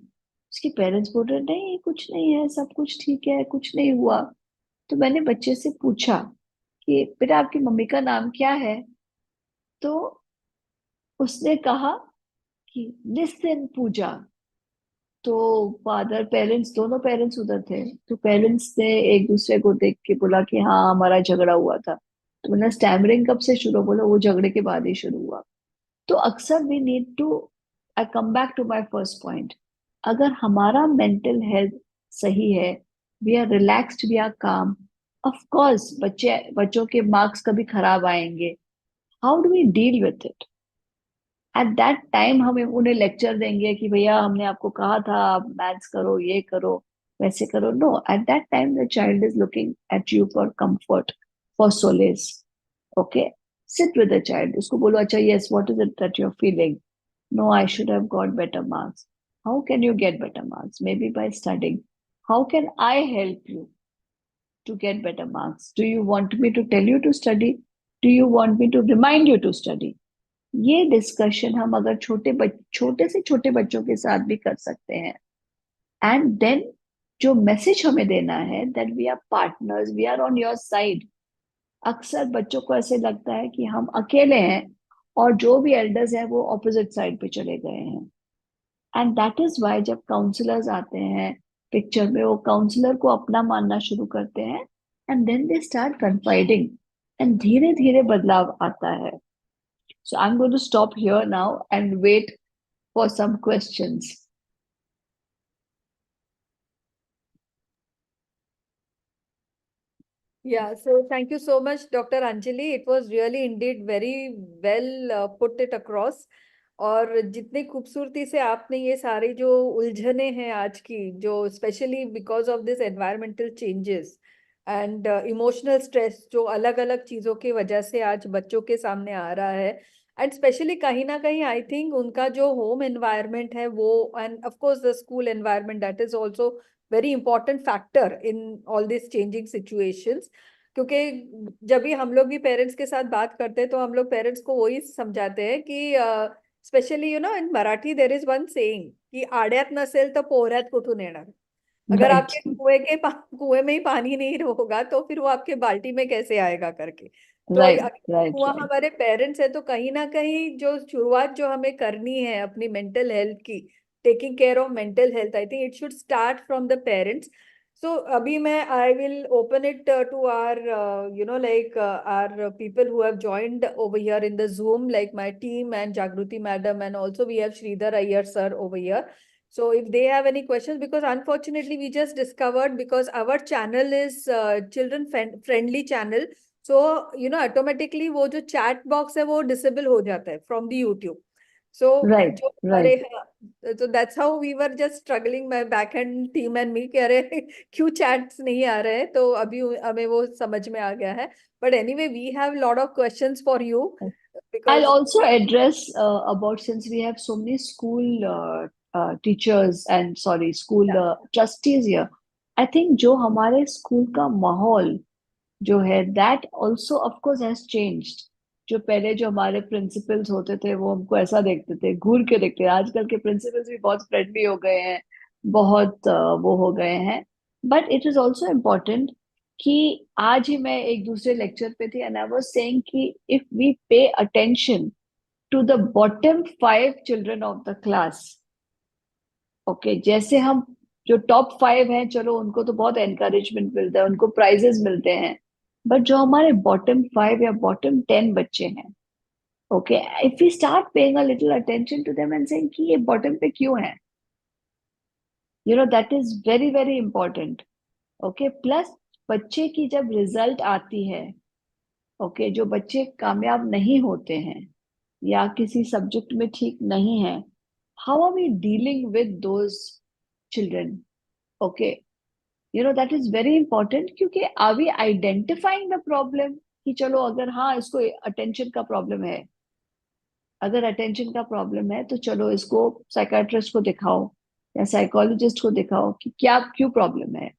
[SPEAKER 2] उसके पेरेंट्स बोल रहे नहीं कुछ नहीं है, सब कुछ ठीक है, कुछ नहीं हुआ। तो मैंने बच्चे से पूछा कि बेटा आपकी मम्मी का नाम क्या है? तो उसने कहा कि निस्सिन पूजा। तो फादर, पेरेंट्स, दोनों पेरेंट्स उधर थे, तो पेरेंट्स ने एक दूसरे को देख के बोला कि हाँ हमारा झगड़ा हुआ था। तो मैंने स्टैमरिंग कब से शुरू? बोला वो झगड़े के बाद ही शुरू हुआ। तो अक्सर we need to, I come back to my first point, अगर हमारा मेंटल हेल्थ सही है, we are relaxed, we are calm, of course बच्चों के मार्क्स कभी खराब आएंगे। How do we deal with it? At that time हम उन्हें लेक्चर देंगे कि भैया हमने आपको कहा था आप मैथ्स करो, ये करो, वैसे करो? No, at that time the child is looking at you for comfort, for solace, okay. Sit with the child, उसको बोलो अच्छा yes what is it that you are feeling? No, I should have got better marks. How can you get better marks? Maybe by studying. How can I help you to get better marks? Do you want me to tell you to study? Do you want me to remind you to study? ये discussion हम अगर छोटे से छोटे बच्चों के साथ भी कर सकते हैं, एंड देन जो मैसेज हमें देना है that we are partners, we are on your side. अक्सर बच्चों को ऐसे लगता है कि हम अकेले हैं और जो भी एल्डर्स हैं वो ऑपोजिट साइड पे चले गए हैं। एंड दैट इज वाई जब काउंसलर्स आते हैं पिक्चर में, वो काउंसलर को अपना मानना शुरू करते हैं, and then they start confiding, एंड धीरे धीरे बदलाव आता है। So I am going to stop here now and wait for some questions.
[SPEAKER 1] Yeah, so thank you so much, Dr. Anjali. It was really indeed very well put it across. और जितनी खूबसूरती से आपने ये सारी जो उलझने हैं आज की, जो specially because of this environmental changes and emotional stress, जो अलग अलग चीज़ों की वजह से आज बच्चों के सामने आ रहा है, एंड स्पेशली कहीं ना कहीं आई थिंक उनका जो होम एनवायरनमेंट है वो, end of course the school environment, that is also very important factor in all this changing situations. क्योंकि जब भी हम लोग भी पेरेंट्स के साथ बात करते हैं तो हम लोग पेरेंट्स को वही समझाते हैं कि specially in Marathi there is one saying कि आड्यात नसेल तर पोहऱ्यात कुठून येणार। अगर
[SPEAKER 2] राइट,
[SPEAKER 1] आपके कुएं में ही पानी नहीं होगा तो फिर वो आपके बाल्टी में कैसे आएगा करके। तो
[SPEAKER 2] राइट,
[SPEAKER 1] अगर
[SPEAKER 2] राइट,
[SPEAKER 1] कुआं
[SPEAKER 2] राइट,
[SPEAKER 1] हमारे पेरेंट्स है तो कहीं ना कहीं जो शुरुआत जो हमें करनी है अपनी मेंटल हेल्थ की, taking care of mental health, I think it should start from the parents. So अभी मैं I will open it to our like our people who have joined over here in the Zoom, like my team and Jagruti madam, and also we have Sridhar Iyer sir over here. So if they have any questions, because unfortunately we just discovered, because our channel is children friendly channel, so automatically वो जो chat box है वो disable हो जाता है from the YouTube. So
[SPEAKER 2] right,
[SPEAKER 1] जो हमारे,
[SPEAKER 2] right.
[SPEAKER 1] so that's how we were just struggling, my back end team and me, कि अरे क्यों chats नहीं आ रहे हैं, तो अभी हमें वो समझ में आ गया है. But anyway, we have lot of questions for you
[SPEAKER 2] I'll
[SPEAKER 1] because
[SPEAKER 2] also address about, since we have so many school teachers and sorry, school
[SPEAKER 1] yeah.
[SPEAKER 2] trustees here. I think जो हमारे स्कूल का माहौल जो है that also of course has changed. जो पहले जो हमारे प्रिंसिपल्स होते थे वो हमको ऐसा देखते थे, घूर के देखते हैं। आजकल के प्रिंसिपल्स भी बहुत फ्रेंडली हो गए हैं, बहुत वो हो गए हैं। But it is also important कि आज ही मैं एक दूसरे लेक्चर पे थी एंड आई वाज सेइंग कि if we pay attention to the bottom 5 children of the class, okay, जैसे हम जो टॉप 5 हैं चलो उनको तो बहुत एनकरेजमेंट मिलता है, उनको प्राइजेस मिलते हैं। बट जो हमारे बॉटम 5 या बॉटम 10 बच्चे हैं, okay, if we start paying a little attention to them and saying कि ये बॉटम पे क्यों है, that is very very important. Okay, plus बच्चे की जब रिजल्ट आती है, ओके, जो बच्चे कामयाब नहीं होते हैं या किसी सब्जेक्ट में ठीक नहीं है, how are we dealing with those children? Okay, that is very important, क्योंकि are we identifying the problem कि चलो अगर हाँ इसको अटेंशन का प्रॉब्लम है, अगर अटेंशन का प्रॉब्लम है तो चलो इसको साइकाट्रिस्ट को दिखाओ या साइकोलॉजिस्ट को दिखाओ कि क्या क्यों प्रॉब्लम है।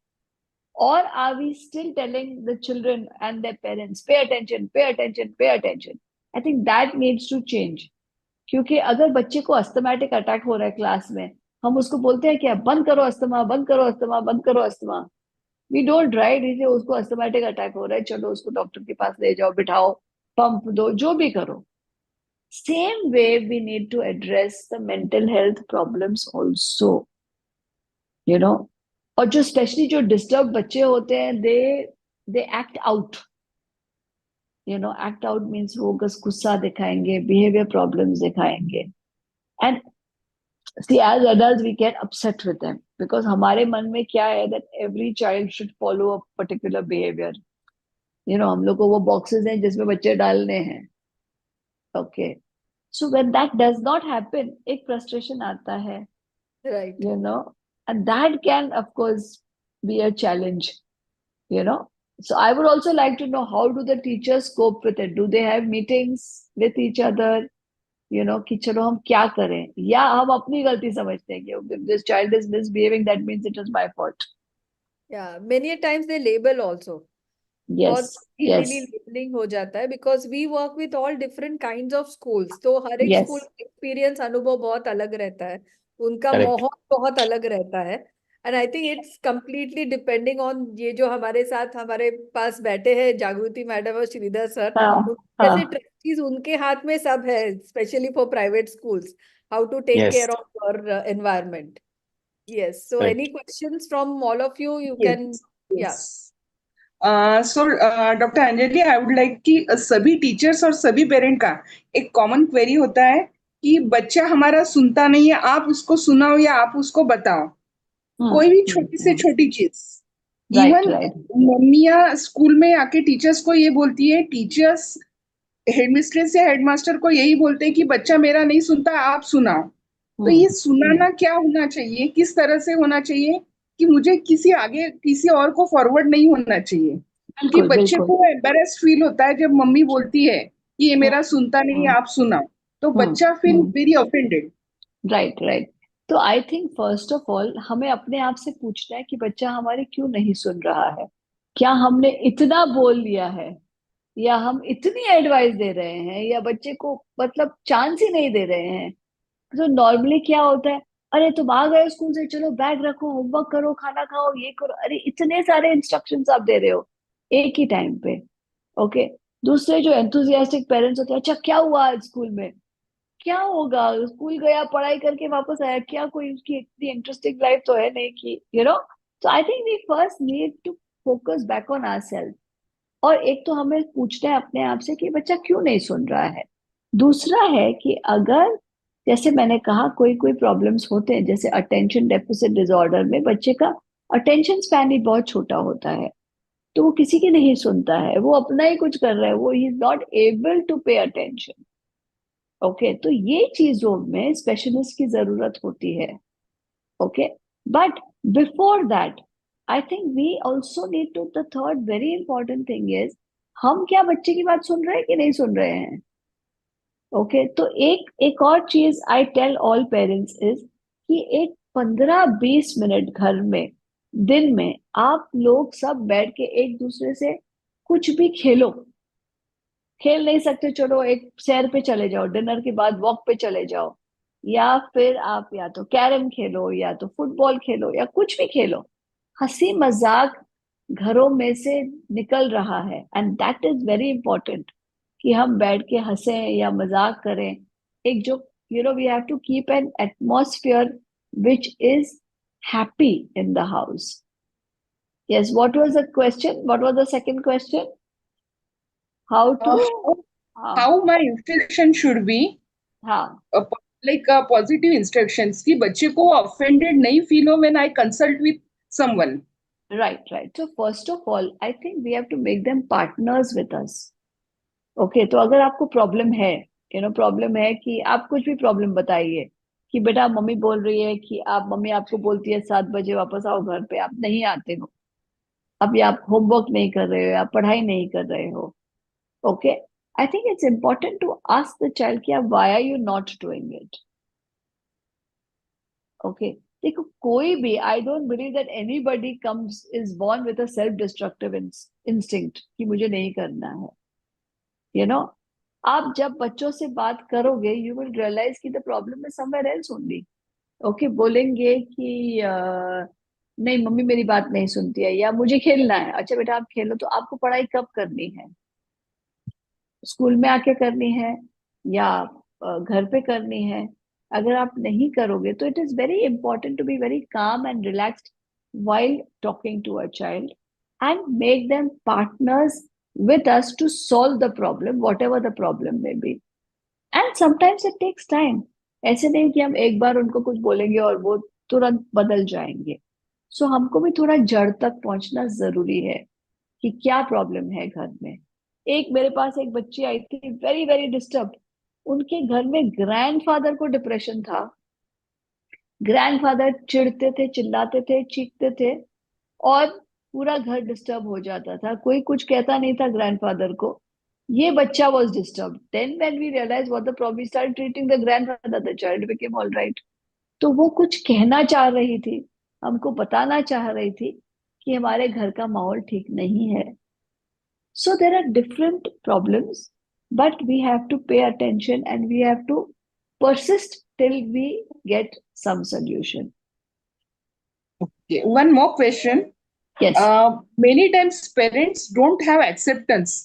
[SPEAKER 2] और are we still telling the children and their parents pay attention, pay attention, pay attention? I think that needs to change. क्योंकि अगर बच्चे को अस्थमैटिक अटैक हो रहा है क्लास में, हम उसको बोलते हैं क्या, बंद करो अस्थमा, बंद करो अस्थमा, बंद करो अस्थमा। वी डोंट राइट इसे, उसको अस्थमैटिक अटैक हो रहा है, चलो उसको डॉक्टर के पास ले जाओ, बिठाओ, पंप दो, जो भी करो। Same way we need to address the mental health problems also, you know. और जो स्पेशली जो डिस्टर्ब बच्चे होते हैं, they act out, act out means वो बस गुस्सा दिखाएंगे, बिहेवियर प्रॉब्लम्स दिखाएंगे। And see, as adults we get upset with them because हमारे मन में क्या है that every child should follow a particular behavior, हम लोग को वो बॉक्सेस हैं जिसमें बच्चे डालने हैं। Okay, so when that does not happen, एक frustration आता है,
[SPEAKER 1] Right.
[SPEAKER 2] and that can of course be a challenge, you know so I would also like to know, how do the teachers cope with it? Do they have meetings with each other, कि चलो हम क्या करें, या हम अपनी गलती समझते हैं कि this child is misbehaving that means it is my fault?
[SPEAKER 1] Yeah, many a times they label also.
[SPEAKER 2] Yes,
[SPEAKER 1] बहुत
[SPEAKER 2] यस,
[SPEAKER 1] इजीली लेबलिंग हो जाता है because we work with all different kind of schools, तो हर एक
[SPEAKER 2] यस,
[SPEAKER 1] स्कूल का experience अनुभव बहुत अलग रहता है, उनका
[SPEAKER 3] करेक्ट।
[SPEAKER 1] माहौल बहुत अलग रहता है। And I think it's completely depending on ये जो हमारे साथ हमारे पास बैठे हैं जागृति मैडम और श्रीधर सर,
[SPEAKER 2] हाँ,
[SPEAKER 1] जैसे
[SPEAKER 2] हाँ,
[SPEAKER 1] ट्रस्टीज उनके हाथ में सब है, specially for private schools, how to take
[SPEAKER 3] yes,
[SPEAKER 1] care of your environment. Yes, so any
[SPEAKER 3] correct.
[SPEAKER 1] Questions from all of you, you can.
[SPEAKER 4] Yes,
[SPEAKER 1] या
[SPEAKER 4] yes. So doctor Anjali, I would like कि सभी teachers और सभी parent का एक common query होता है कि बच्चा हमारा सुनता नहीं है, आप उसको सुनाओ या आप उसको बताओ कोई भी छोटी से छोटी चीज।
[SPEAKER 2] राइट,
[SPEAKER 4] इवन
[SPEAKER 2] राइट,
[SPEAKER 4] मम्मियाँ स्कूल में आके टीचर्स को ये बोलती है, टीचर्स हेडमिस्ट्रेस या हेडमास्टर को यही बोलते हैं कि बच्चा मेरा नहीं सुनता, आप सुनाओ। तो ये सुनाना क्या होना चाहिए, किस तरह से होना चाहिए कि मुझे किसी और को फॉरवर्ड नहीं होना चाहिए, क्योंकि
[SPEAKER 2] बिल्कुल,
[SPEAKER 4] बच्चे
[SPEAKER 2] बिल्कुल।
[SPEAKER 4] को एम्बेरस फील होता है जब मम्मी बोलती है कि ये
[SPEAKER 2] हम्म,
[SPEAKER 4] मेरा सुनता नहीं है,
[SPEAKER 2] हम्म,
[SPEAKER 4] आप सुनाओ, तो
[SPEAKER 2] हम्म,
[SPEAKER 4] बच्चा feel very offended.
[SPEAKER 2] Right, right. तो I think first of all हमें अपने आप से पूछना है कि बच्चा हमारे क्यों नहीं सुन रहा है। क्या हमने इतना बोल लिया है, या हम इतनी एडवाइस दे रहे हैं, या बच्चे को मतलब चांस ही नहीं दे रहे हैं? तो नॉर्मली क्या होता है, अरे तुम आ गए स्कूल से, चलो बैग रखो, होमवर्क करो, खाना खाओ, ये करो, अरे इतने सारे इंस्ट्रक्शंस आप दे रहे हो एक ही टाइम पे। ओके, दूसरे जो एंथुजियास्टिक पेरेंट्स होते हैं, अच्छा क्या हुआ आज स्कूल में, क्या होगा, स्कूल गया, पढ़ाई करके वापस आया, क्या कोई उसकी इतनी इंटरेस्टिंग लाइफ तो है नहीं कि तो I think we first need to focus back on ourselves. और एक तो हमें पूछना है अपने आप से कि बच्चा क्यों नहीं सुन रहा है। दूसरा है कि अगर, जैसे मैंने कहा, कोई कोई प्रॉब्लम्स होते हैं, जैसे अटेंशन डेफिसिट डिसऑर्डर में बच्चे का अटेंशन स्पैन ही बहुत छोटा होता है, तो वो किसी की नहीं सुनता है, वो अपना ही कुछ कर रहा है, वो ही is not able to pay attention. Okay, तो ये चीजों में स्पेशलिस्ट की जरूरत होती है। Okay, but before that I think we also need to, the third very important thing is, हम क्या बच्चे की बात सुन रहे हैं कि नहीं सुन रहे हैं? ओके, तो एक एक और चीज, I tell all parents is कि एक 15-20 मिनट घर में दिन में आप लोग सब बैठ के एक दूसरे से कुछ भी खेलो। खेल नहीं सकते, चलो एक सैर पे चले जाओ, डिनर के बाद वॉक पे चले जाओ, या फिर आप या तो कैरम खेलो या तो फुटबॉल खेलो या कुछ भी खेलो। हंसी मजाक घरों में से निकल रहा है, and that is very important कि हम बैठ के हंसें या मजाक करें। एक जो we have to keep an atmosphere which is happy in the house. Yes, what was the question, what was the second question? How to?
[SPEAKER 4] how,
[SPEAKER 2] हाँ,
[SPEAKER 4] how my instruction should be
[SPEAKER 2] हाँ,
[SPEAKER 4] like positive instructions कि बच्चे को offended नहीं feel हो when I consult with someone.
[SPEAKER 2] right, right. So first of all, I think we have to make them partners with us. Okay, तो अगर आपको problem है, प्रॉब्लम है कि आप कुछ भी प्रॉब्लम बताइए कि बेटा मम्मी बोल रही है कि आप, मम्मी आपको बोलती है 7 बजे वापस आओ घर पे, आप नहीं आते हो, अब या आप होमवर्क नहीं कर रहे हो या पढ़ाई नहीं कर रहे हो। Okay, I think it's important to ask the child कि आप why are you not doing it. Okay, देखो कोई भी, I don't believe that anybody comes is born with a self destructive instinct कि मुझे नहीं करना है। यू नो आप जब बच्चों से बात करोगे, यू विल रियलाइज कि the problem is somewhere else only. Okay, बोलेंगे कि नहीं मम्मी मेरी बात नहीं सुनती है, या मुझे खेलना है। अच्छा बेटा आप खेलो, तो आपको पढ़ाई कब करनी है? स्कूल में आके करनी है या घर पे करनी है? अगर आप नहीं करोगे तो it is very important to be very calm and relaxed while talking to a child and make them partners with us to solve the problem, whatever the problem may be. And sometimes it takes time. ऐसे नहीं कि हम एक बार उनको कुछ बोलेंगे और वो तुरंत बदल जाएंगे। सो हमको भी थोड़ा जड़ तक पहुंचना जरूरी है कि क्या प्रॉब्लम है घर में। एक मेरे पास एक बच्ची आई थी, वेरी वेरी डिस्टर्ब। उनके घर में ग्रैंडफादर को डिप्रेशन था। ग्रैंडफादर चिढ़ते थे, चिल्लाते थे, चीखते थे, और पूरा घर डिस्टर्ब हो जाता था, कोई कुछ कहता नहीं था ग्रैंडफादर को। ये बच्चा was disturb, then when we realise what the problem, start treating the grandfather, the child became all right. तो वो कुछ कहना चाह रही थी, हमको बताना चाह रही थी कि हमारे घर का माहौल ठीक नहीं है। So there are different problems, but we have to pay attention and we have to persist till we get some solution.
[SPEAKER 4] Okay, one more question.
[SPEAKER 2] Yes,
[SPEAKER 4] Many times parents don't have acceptance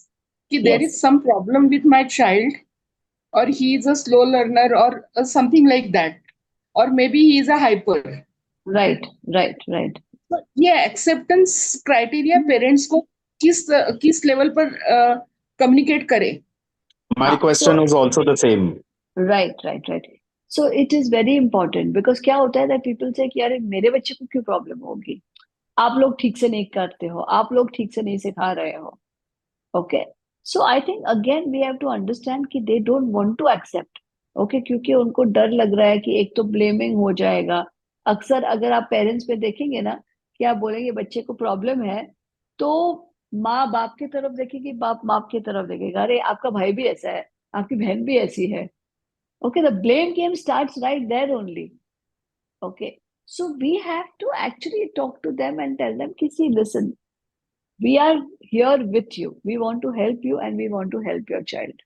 [SPEAKER 4] कि there
[SPEAKER 2] yes,
[SPEAKER 4] is some problem with my child or he is a slow learner or something like that, or maybe he is a hyper.
[SPEAKER 2] right, right, right.
[SPEAKER 4] तो ये acceptance criteria parents को किस किस level पर communicate करे?
[SPEAKER 3] My
[SPEAKER 2] हाँ,
[SPEAKER 3] question
[SPEAKER 2] so
[SPEAKER 3] is also the same.
[SPEAKER 2] right, right, right. So it is very important because क्या होता है that people say कि यार मेरे बच्चे को क्यों प्रॉब्लम होगी, आप लोग ठीक से नहीं करते हो, आप लोग ठीक से नहीं सिखा रहे हो। Okay, so I think again we have to understand कि they don't want to accept. Okay, क्योंकि उनको डर लग रहा है कि एक तो ब्लेमिंग हो जाएगा। अक्सर अगर आप पेरेंट्स पे देखेंगे ना कि आप बोलेंगे बच्चे को प्रॉब्लम है, तो माँ बाप की तरफ देखेगी, बाप माँ की तरफ देखेगा, अरे आपका भाई भी ऐसा है, आपकी बहन भी ऐसी है। Okay, the blame game starts right there only. Okay, so we have to actually talk to them and tell them कि see listen, we are here with you, we want to help you and we want to help your child.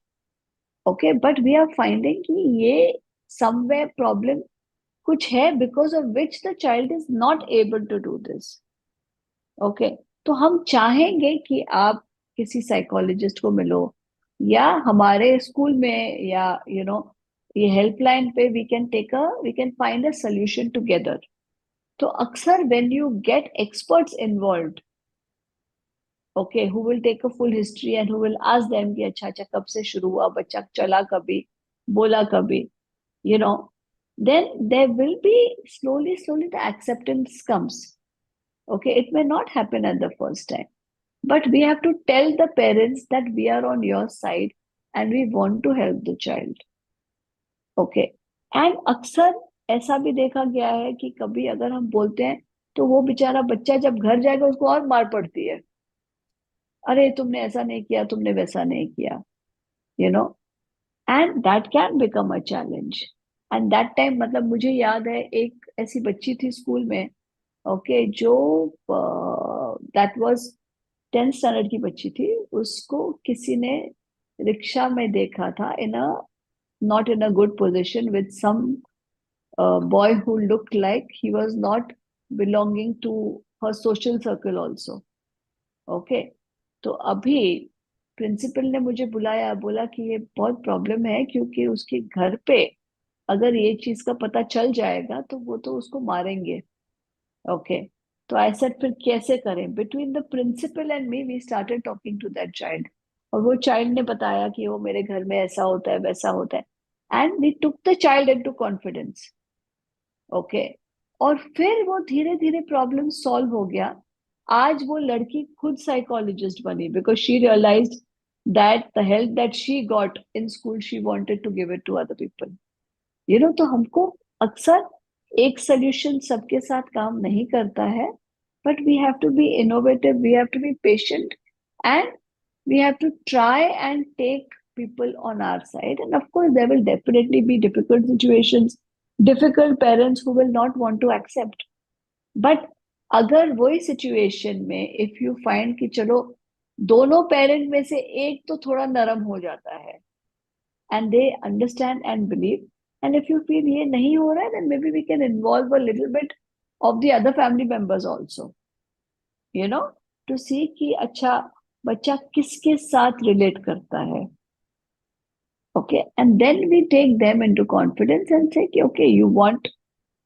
[SPEAKER 2] Okay, but we are finding कि ये somewhere problem कुछ है because of which the child is not able to do this. Okay, तो हम चाहेंगे कि आप किसी साइकोलॉजिस्ट को मिलो, या हमारे स्कूल में, या ये हेल्पलाइन पे we can find a solution together. तो अक्सर when you get experts involved, okay, who will take a full history and who will ask them कि अच्छा अच्छा कब से शुरू हुआ, बच्चा चला कभी, बोला कभी, you know then there will be slowly slowly the acceptance comes. Okay, it may not happen at the first time, but we have to tell the parents that we are on your side and we want to help the child. Okay, and अक्सर ऐसा भी देखा गया है कि कभी अगर हम बोलते हैं तो वो बेचारा बच्चा जब घर जाएगा उसको और मार पड़ती है, अरे तुमने ऐसा नहीं किया, तुमने वैसा नहीं किया, you know and that can become a challenge. And that time, मतलब मुझे याद है एक ऐसी बच्ची थी स्कूल में, ओके, जो दैट वाज 10th स्टैंडर्ड की बच्ची थी, उसको किसी ने रिक्शा में देखा था in a not in a good position with some boy who looked like he was not belonging to her social circle also. Okay, तो अभी प्रिंसिपल ने मुझे बुलाया, बोला कि ये बहुत प्रॉब्लम है, क्योंकि उसके घर पे अगर ये चीज का पता चल जाएगा तो वो तो उसको मारेंगे। ओके, तो आई सेड फिर कैसे करें? Between the principal and me we started talking to that child, और वो चाइल्ड ने बताया कि वो मेरे घर में ऐसा होता है, वैसा होता है, and we took the child into confidence. Okay, और फिर वो धीरे धीरे प्रॉब्लम सॉल्व हो गया। आज वो लड़की खुद साइकोलॉजिस्ट बनी, because she realised that the help that she got in school she wanted to give it to other people. तो हमको अक्सर एक सोल्यूशन सबके साथ काम नहीं करता है, but we have to be innovative, we have to be patient, and we have to try and take people on our side. And of course, there will definitely be difficult situations, difficult parents who will not want to accept. But अगर वही situation में if you find कि चलो दोनों parent में से एक तो थोड़ा नरम हो जाता है, and they understand and believe, and if you feel ये नहीं हो रहा है, then maybe we can involve a little bit of the other family members also, to see कि अच्छा बच्चा किसके साथ रिलेट करता है। Okay, and then we take them into confidence and say कि okay, you want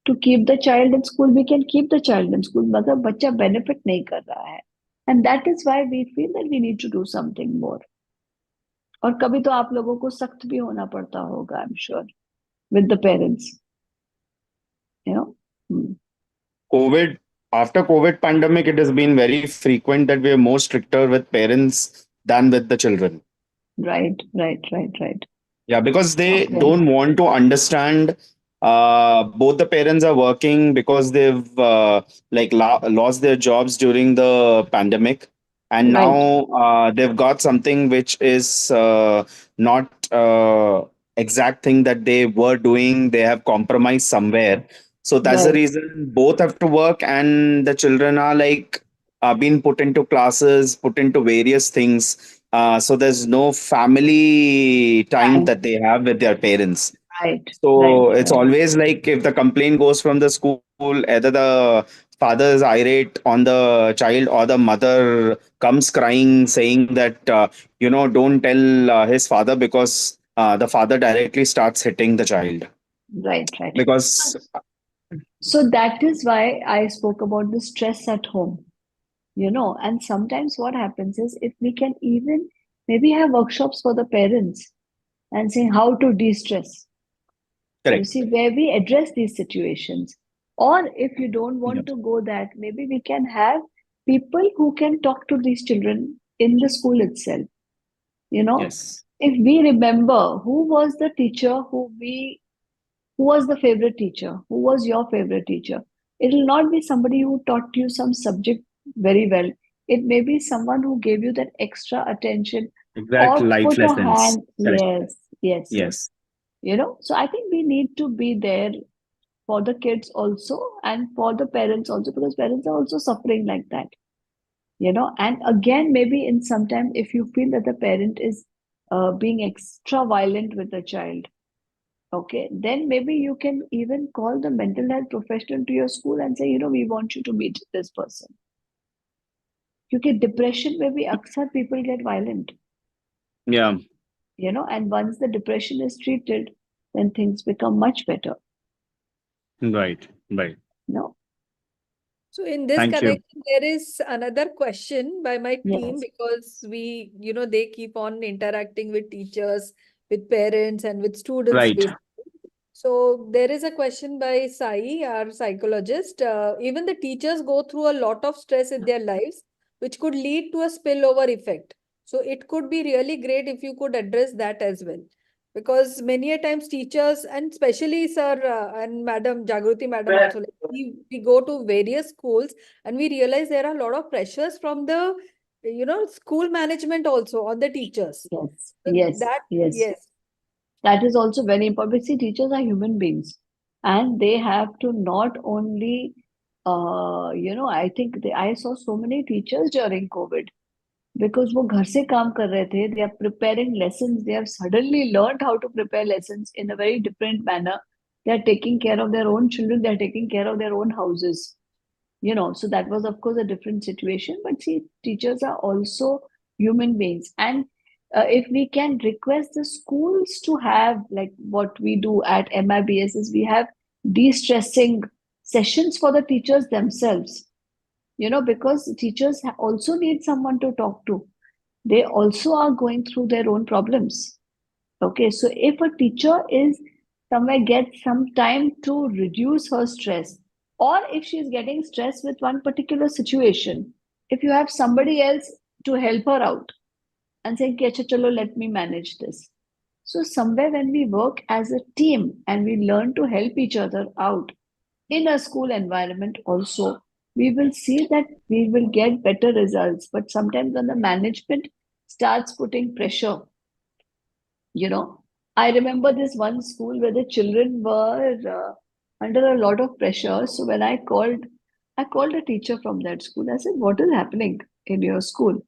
[SPEAKER 2] to keep the child in school, we can keep the child in school, मगर बच्चा benefit नहीं कर रहा है, and that is why we feel that we need to do something more. और कभी तो आप लोगों को सख्त भी होना पड़ता होगा, I'm sure, with the parents, you know.
[SPEAKER 3] COVID, after COVID pandemic, it has been very frequent that we are more stricter with parents than with the children.
[SPEAKER 2] Right, right, right, right.
[SPEAKER 3] Yeah, because they
[SPEAKER 2] Okay,
[SPEAKER 3] don't want to understand. Both the parents are working because they've lost their jobs during the pandemic, and
[SPEAKER 2] right,
[SPEAKER 3] now they've got something which is not exact thing that they were doing. They have compromised somewhere, so that's the
[SPEAKER 2] right,
[SPEAKER 3] reason both have to work, and the children are being put into classes, put into various things. So there's no family time
[SPEAKER 2] time,
[SPEAKER 3] that they have with their parents.
[SPEAKER 2] right, right,
[SPEAKER 3] So it's
[SPEAKER 2] right,
[SPEAKER 3] always like if the complaint goes from the school, either the father is irate on the child or the mother comes crying saying that, don't tell his father because the father directly starts hitting the child.
[SPEAKER 2] right, right.
[SPEAKER 3] Because,
[SPEAKER 2] So that is why I spoke about the stress at home, and sometimes what happens is if we can even maybe have workshops for the parents and saying how to de-stress, you
[SPEAKER 3] correct.
[SPEAKER 2] see, where we address these situations. Or if you don't want
[SPEAKER 3] Yep.
[SPEAKER 2] to go that, maybe we can have people who can talk to these children in the school itself. You know,
[SPEAKER 3] Yes.
[SPEAKER 2] if we remember who was the teacher who was the favorite teacher, who was your favorite teacher, it will not be somebody who taught you some subject very well. It may be someone who gave you that extra attention
[SPEAKER 3] Exact
[SPEAKER 2] or
[SPEAKER 3] life
[SPEAKER 2] put a
[SPEAKER 3] lessons.
[SPEAKER 2] hand.
[SPEAKER 3] Correct.
[SPEAKER 2] Yes, yes, yes.
[SPEAKER 3] Yes.
[SPEAKER 2] So I think we need to be there for the kids also and for the parents also, because parents are also suffering like that. And again, maybe in some time, if you feel that the parent is being extra violent with the child, okay, then maybe you can even call the mental health professional to your school and say, we want you to meet this person. Because depression में भी अक्सर people get violent,
[SPEAKER 3] Yeah.
[SPEAKER 2] and once the depression is treated, then things become much better.
[SPEAKER 3] Right. Right.
[SPEAKER 2] No.
[SPEAKER 1] So in this
[SPEAKER 3] Thank you.
[SPEAKER 1] connection, there is another question by my team,
[SPEAKER 2] Yes.
[SPEAKER 1] because they keep on interacting with teachers, with parents, and with students,
[SPEAKER 3] Right.
[SPEAKER 1] basically. So there is a question by Sai, our psychologist. Even the teachers go through a lot of stress in their lives, which could lead to a spillover effect. So it could be really great if you could address that as well. Because many a times teachers, and especially sir and madam, Jagruti madam also, like we go to various schools and we realize there are a lot of pressures from the, school management also on the teachers.
[SPEAKER 2] Yes.
[SPEAKER 1] So
[SPEAKER 2] Yes.
[SPEAKER 1] that,
[SPEAKER 2] Yes.
[SPEAKER 1] yes.
[SPEAKER 2] That is also very important. See, teachers are human beings, and they have to not only I think I saw so many teachers during COVID because वो घर से काम कर रहे थे. They are preparing lessons. They have suddenly learned how to prepare lessons in a very different manner. They are taking care of their own children. They are taking care of their own houses. So that was, of course, a different situation. But see, teachers are also human beings. And if we can request the schools to have, like what we do at MIBS, is we have de-stressing sessions for the teachers themselves, because teachers also need someone to talk to. They also are going through their own problems. Okay, so if a teacher is somewhere gets some time to reduce her stress, or if she's getting stressed with one particular situation, if you have somebody else to help her out and saying, "Ki, "Acha, chalo, let me manage this." So somewhere when we work as a team and we learn to help each other out in a school environment also, we will see that we will get better results. But sometimes when the management starts putting pressure, you know, I remember this one school where the children were under a lot of pressure. So when I called a teacher from that school. I said, "What is happening in your school?"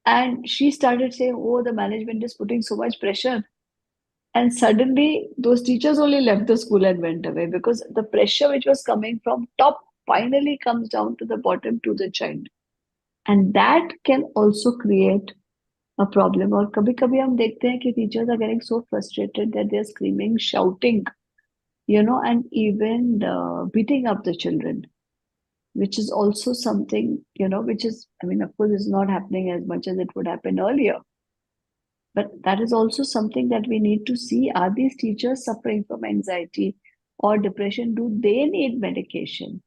[SPEAKER 2] And she started saying, "Oh, the management is putting so much pressure." And suddenly, those teachers only left the school and went away because the pressure which was coming from top finally comes down to the bottom to the child. And that can also create a problem. और कभी कभी हम देखते हैं कि teachers are getting so frustrated that they're screaming, shouting, and even beating up the children, which is also something, which is, I mean, of course, is not happening as much as it would happen earlier. But that is also something that we need to see. Are these teachers suffering from anxiety or depression? Do they need medication?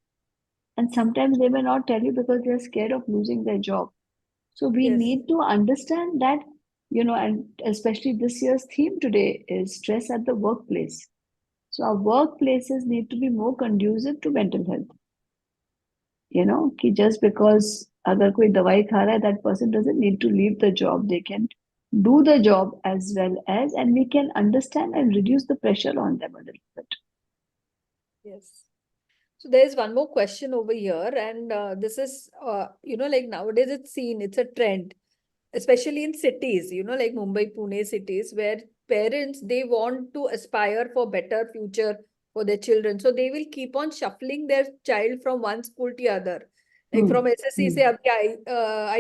[SPEAKER 2] And sometimes they may not tell you because they're scared of losing their job. So we
[SPEAKER 1] Yes.
[SPEAKER 2] need to understand that, and especially this year's theme today is stress at the workplace. So our workplaces need to be more conducive to mental health. कि just because अगर कोई दवाई खा रहा है, that person doesn't need to leave the job. They can do the job as well as, and we can understand and reduce the pressure on them a little bit.
[SPEAKER 1] Yes. So there's one more question over here, and this is, like nowadays it's seen, it's a trend, especially in cities, like Mumbai, Pune cities, where parents, they want to aspire for better future for their children. So they will keep on shuffling their child from one school to other. Like
[SPEAKER 2] Hmm.
[SPEAKER 1] from SSC से अभी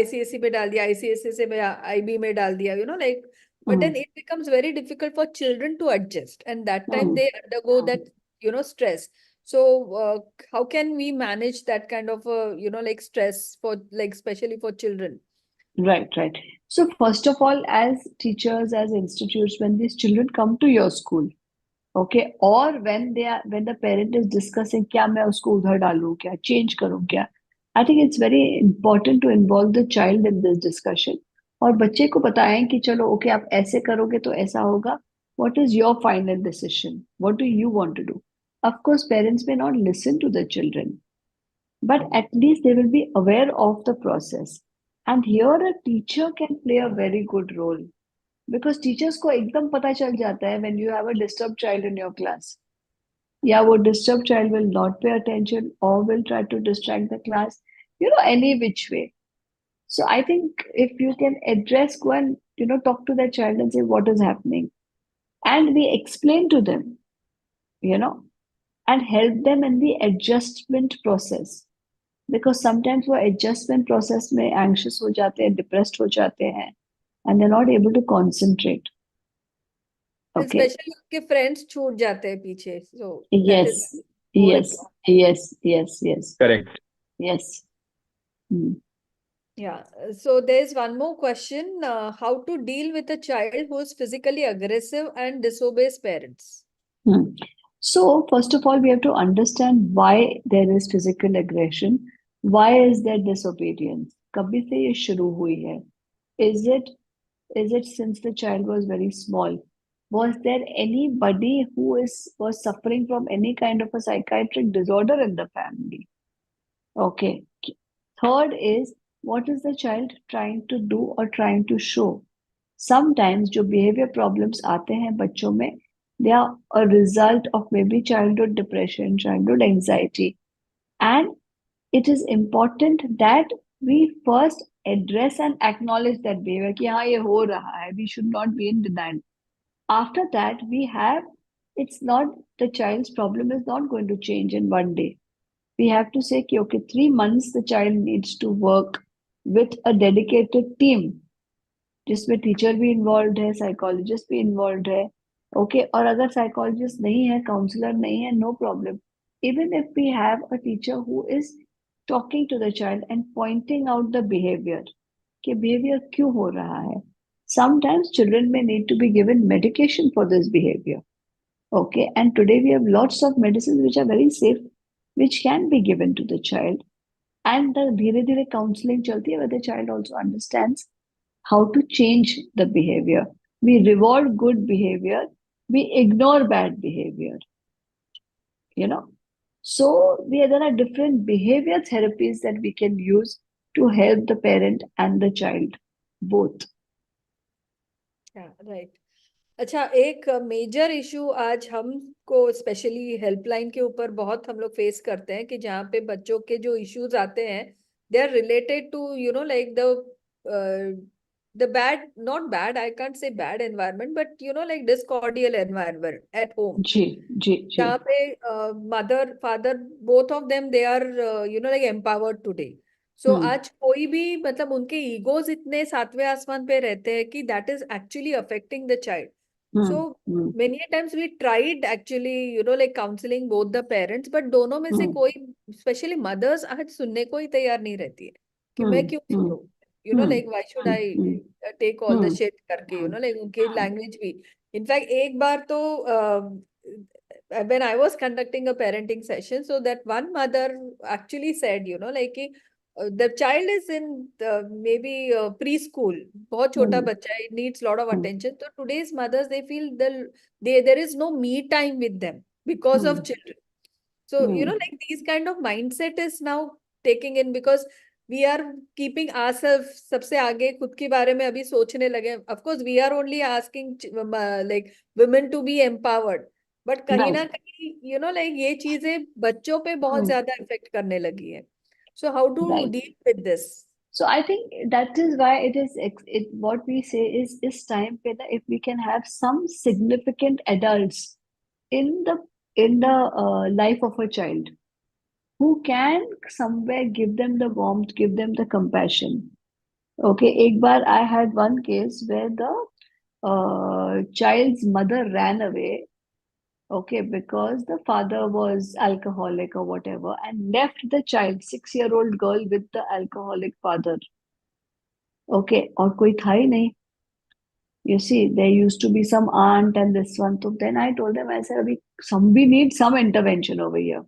[SPEAKER 1] ICSE में डाल दिया, ICSE से मैं IB में डाल दिया, like, but
[SPEAKER 2] Hmm.
[SPEAKER 1] then it becomes very difficult for children to adjust, and that time
[SPEAKER 2] Hmm.
[SPEAKER 1] they undergo that, stress. So how can we manage that kind of, like stress for, like, especially for children?
[SPEAKER 2] Right, right. So first of all, as teachers, as institutes, when these children come to your school, okay, or when the parent is discussing क्या मैं उसको उधर डालूं, क्या change करूं, क्या, I think it's very important to involve the child in this discussion. और बच्चे को बताएं कि चलो ओके आप ऐसे करोगे तो ऐसा होगा. What is your final decision? What do you want to do? Of course, parents may not listen to the children, but at least they will be aware of the process. And here a teacher can play a very good role because teachers को एकदम पता चल जाता है when you have a disturbed child in your class. Yeah, वो disturbed child will not pay attention or will try to distract the class, any which way. So I think if you can go and, talk to that child and say what is happening. And we explain to them, you know, and help them in the adjustment process. Because sometimes वो adjustment process में anxious हो जाते हैं, depressed हो जाते हैं, and they're not able to concentrate. Okay.
[SPEAKER 1] Especially उनके friends छूट जाते हैं पीछे. So that is
[SPEAKER 2] Yes,
[SPEAKER 1] more
[SPEAKER 2] yes,
[SPEAKER 1] important.
[SPEAKER 2] yes.
[SPEAKER 3] Correct.
[SPEAKER 2] Yes. Hmm.
[SPEAKER 1] Yeah. So there's one more question. How to deal with a child who is physically aggressive and disobeys parents?
[SPEAKER 2] Hmm. So, first of all, we have to understand why there is physical aggression. Why is there disobedience? कभी से ये शुरू हुई है? Is it since the child was very small? Was there anybody who was suffering from any kind of a psychiatric disorder in the family? Okay. Third is, what is the child trying to do or trying to show? Sometimes जो behavior problems आते हैं बच्चों में, they are a result of maybe childhood depression, childhood anxiety, and it is important that we first address and acknowledge that behavior कि हाँ ये हो रहा है, we should not be in denial. After that, we have, it's not, the child's problem is not going to change in one day. We have to say, okay, 3 months the child needs to work with a dedicated team, जिसमें teacher भी involve है, psychologist भी involve है, okay. और अगर psychologist नहीं है, counsellor नहीं है, no problem. Even if we have a teacher who is talking to the child and pointing out the behaviour, कि बिहेवियर क्यों हो रहा है. Sometimes children may need to be given medication for this behavior. Okay, and today we have lots of medicines which are very safe, which can be given to the child. And the धीरे धीरे counseling चलती है where the child also understands how to change the behavior. We reward good behavior, we ignore bad behavior, you know. So there are different behavior therapies that we can use to help the parent and the child, both.
[SPEAKER 1] Right. अच्छा, एक major issue आज हमको specially helpline के ऊपर बहुत हम लोग face करते हैं कि जहाँ पे बच्चों के जो इश्यूज आते हैं they are related to like the bad, not bad, I can't say bad environment, but like discordial environment at home,
[SPEAKER 2] जी जी जी.
[SPEAKER 1] जहाँ पे mother father both of them they are like empowered today. So आज कोई भी मतलब उनके ईगोज इतने सातवें आसमान पे रहते हैं कि that is actually affecting the child. So many a times we tried actually, like counseling both the parents, but दोनों में से कोई, especially mothers, आज सुनने को ही तैयार नहीं रहती है कि मैं क्यों सुनूं, like why should I take all the shit करके, like उनकी language भी. In fact, एक बार तो when I was conducting a parenting session, so that one mother actually said, like the child is in maybe preschool, बहुत छोटा बच्चा है, it needs lot of attention. So today's mothers, they feel there is no me time with them because of children. So like these kind of mindset is now taking in because we are keeping ourselves सबसे आगे, खुद के बारे में अभी सोचने लगे. Of course we are only asking like women to be empowered, but कहीं ना कहीं like ये चीजें बच्चों पे बहुत ज्यादा इफेक्ट करने लगी है. So how to deal with this?
[SPEAKER 2] So I think that is why it is what we say is time if we can have some significant adults in the life of a child who can somewhere give them the warmth, give them the compassion. Okay, एक बार I had one case where the child's mother ran away, okay, because the father was alcoholic or whatever, and left the child, 6-year-old girl, with the alcoholic father. Okay, और कोई था ही नहीं. You see, there used to be some aunt and this one. So then I told them, I said, we need some intervention over here.